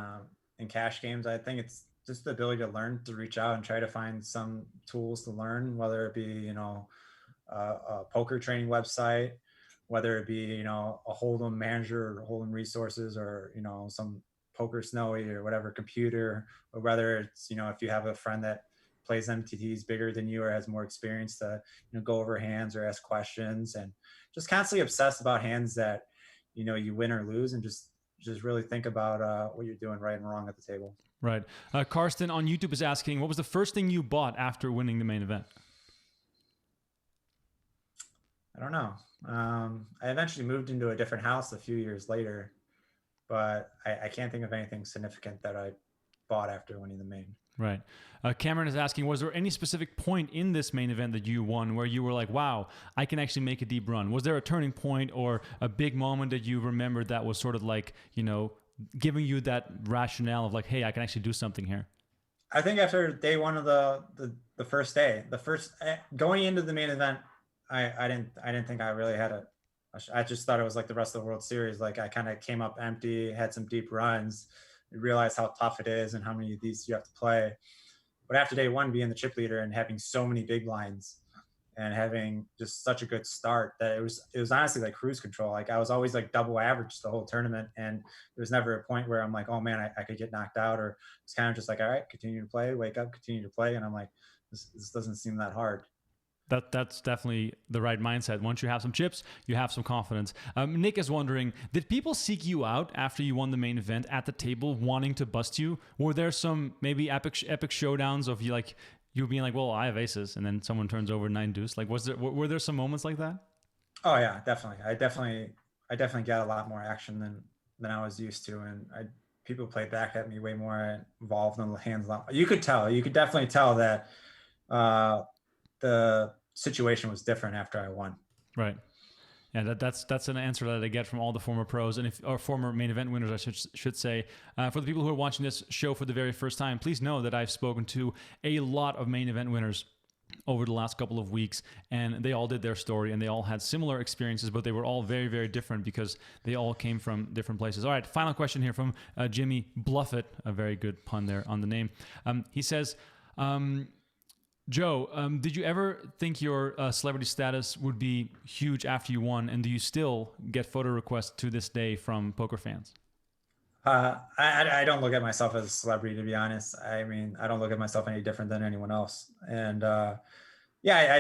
cash games. I think it's just the ability to learn, to reach out and try to find some tools to learn, whether it be, a poker training website, whether it be, a Hold'em manager or Hold'em resources, or, some Poker Snowy or whatever computer, or whether it's, if you have a friend that plays MTTs bigger than you or has more experience to, go over hands or ask questions, and just constantly obsess about hands that, you win or lose, and just really think about what you're doing right and wrong at the table. Right. Karsten on YouTube is asking, what was the first thing you bought after winning the main event? I don't know. I eventually moved into a different house a few years later, but I can't think of anything significant that I bought after winning the main. Right. Cameron is asking, was there any specific point in this main event that you won where you were like, wow, I can actually make a deep run? Was there a turning point or a big moment that you remembered that was sort of like, giving you that rationale of like, hey, I can actually do something here? I think after day one of the first day, going into the main event, I didn't think I really had I just thought it was like the rest of the World Series. Like, I kind of came up empty, had some deep runs, realized how tough it is and how many of these you have to play. But after day one, being the chip leader and having so many big blinds and having just such a good start, that it was honestly like cruise control. Like, I was always like double average the whole tournament, and there was never a point where I'm like, oh man, I could get knocked out. Or it's kind of just like, all right, continue to play, wake up, continue to play. And I'm like, this doesn't seem that hard. That's definitely the right mindset. Once you have some chips, you have some confidence. Nick is wondering, did people seek you out after you won the main event at the table wanting to bust you? Were there some maybe epic showdowns of you being like, well, I have aces, and then someone turns over 9 deuce? Like, were there some moments like that? Oh yeah, definitely. I definitely got a lot more action than I was used to, and people played back at me way more involved in the hands. You could definitely tell that the situation was different after I won. Right. Yeah, that's an answer that I get from all the former pros or former main event winners, I should say. For the people who are watching this show for the very first time, please know that I've spoken to a lot of main event winners over the last couple of weeks, and they all did their story, and they all had similar experiences, but they were all very, very different because they all came from different places. All right, final question here from Jimmy Bluffett, a very good pun there on the name. He says, Joe, did you ever think your celebrity status would be huge after you won, and do you still get photo requests to this day from poker fans? I don't look at myself as a celebrity, to be honest. I mean, I don't look at myself any different than anyone else. And I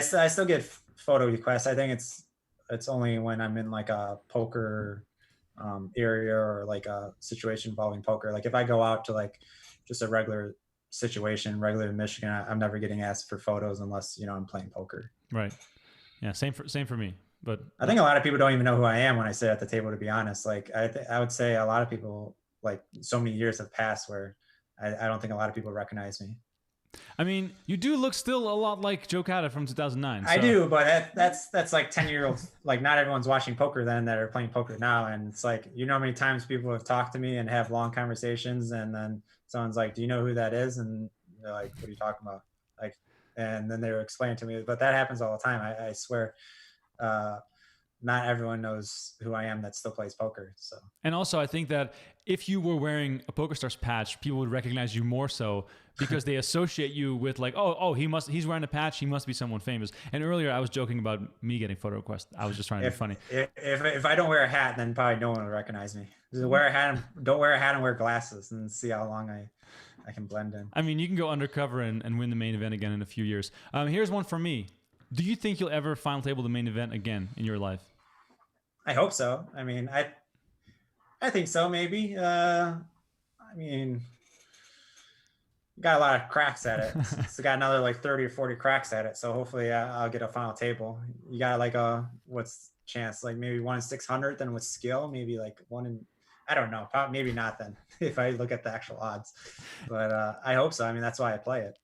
still get photo requests. I think it's only when I'm in like a poker area or like a situation involving poker. Like, if I go out to like just a regular situation, regular in Michigan, I'm never getting asked for photos unless I'm playing poker. Right. Yeah. Same for me. But I think a lot of people don't even know who I am when I sit at the table, to be honest. Like, I would say a lot of people, like, so many years have passed where I don't think a lot of people recognize me. I mean, you do look still a lot like Joe Cada from 2009. So. I do, but that's like 10-year-olds. Like, not everyone's watching poker then that are playing poker now. And it's like, how many times people have talked to me and have long conversations, and then someone's like, do you know who that is? And they're like, what are you talking about? Like, and then they were explaining to me, but that happens all the time. I swear, not everyone knows who I am that still plays poker. So, and also I think that if you were wearing a PokerStars patch, people would recognize you more so because they associate you with like, he's wearing a patch, he must be someone famous. And earlier I was joking about me getting photo requests. I was just trying to be funny. If I don't wear a hat, then probably no one will recognize me. Just don't wear a hat and wear glasses and see how long I can blend in. I mean, you can go undercover and win the main event again in a few years. Here's one from me. Do you think you'll ever final table the main event again in your life? I hope so. I mean, I think so, maybe. I mean, got a lot of cracks at it. It's got another like 30 or 40 cracks at it. So hopefully I'll get a final table. You got like what's chance? Like maybe 1 in 600, then with skill, maybe like 1 in, I don't know. Maybe not then if I look at the actual odds, but I hope so. I mean, that's why I play it.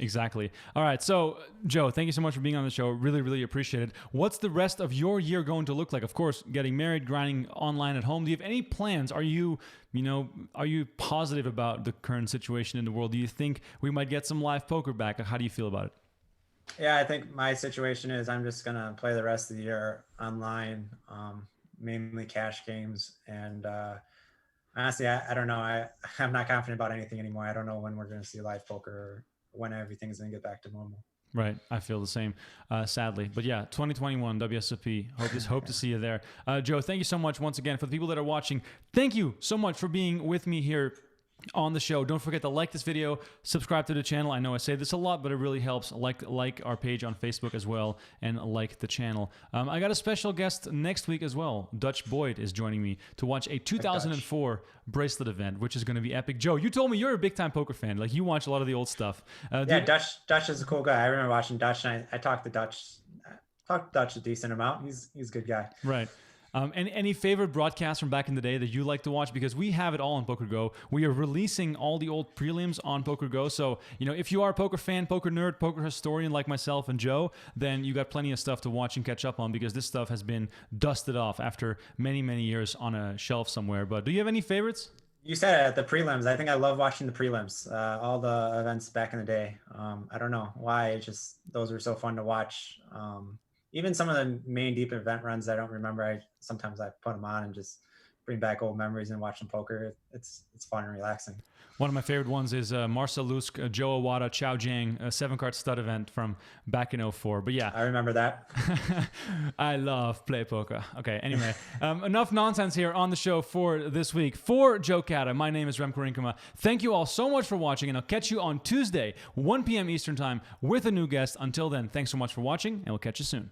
Exactly. All right. So, Joe, thank you so much for being on the show. Really, really appreciate it. What's the rest of your year going to look like? Of course, getting married, grinding online at home. Do you have any plans? Are you positive about the current situation in the world? Do you think we might get some live poker back? How do you feel about it? Yeah, I think my situation is I'm just going to play the rest of the year online, mainly cash games. And honestly, I don't know. I'm not confident about anything anymore. I don't know when we're going to see live poker or when everything's going to get back to normal. Right. I feel the same, sadly. But yeah, 2021 WSOP. Hope to see you there. Joe, thank you so much once again. For the people that are watching, thank you so much for being with me here on the show. Don't forget to like this video, subscribe to the channel. I know I say this a lot, but it really helps. Like our page on Facebook as well, and like the channel. I got a special guest next week as well. Dutch Boyd is joining me to watch a 2004 bracelet event, which is going to be epic. Joe, you told me you're a big time poker fan. Like, you watch a lot of the old stuff. Yeah, Dutch is a cool guy. I remember watching Dutch, and I talked to Dutch. A decent amount. He's a good guy. Right. And any favorite broadcasts from back in the day that you like to watch? Because we have it all on PokerGo. We are releasing all the old prelims on PokerGo. So, if you are a poker fan, poker nerd, poker historian like myself and Joe, then you got plenty of stuff to watch and catch up on, because this stuff has been dusted off after many, many years on a shelf somewhere. But do you have any favorites? You said it at the prelims. I think I love watching the prelims, all the events back in the day. I don't know why. Those were so fun to watch. Even some of the main deep event runs I don't remember. Sometimes I put them on and just bring back old memories and watch them poker. It's fun and relaxing. One of my favorite ones is Marcel Lusk, Joe Awada, Chao Jiang, a 7-card stud event from back in 04. But yeah. I remember that. I love play poker. Okay, anyway. Enough nonsense here on the show for this week. For Joe Cada, my name is Remco Rinkema. Thank you all so much for watching, and I'll catch you on Tuesday, 1 p.m. Eastern Time, with a new guest. Until then, thanks so much for watching, and we'll catch you soon.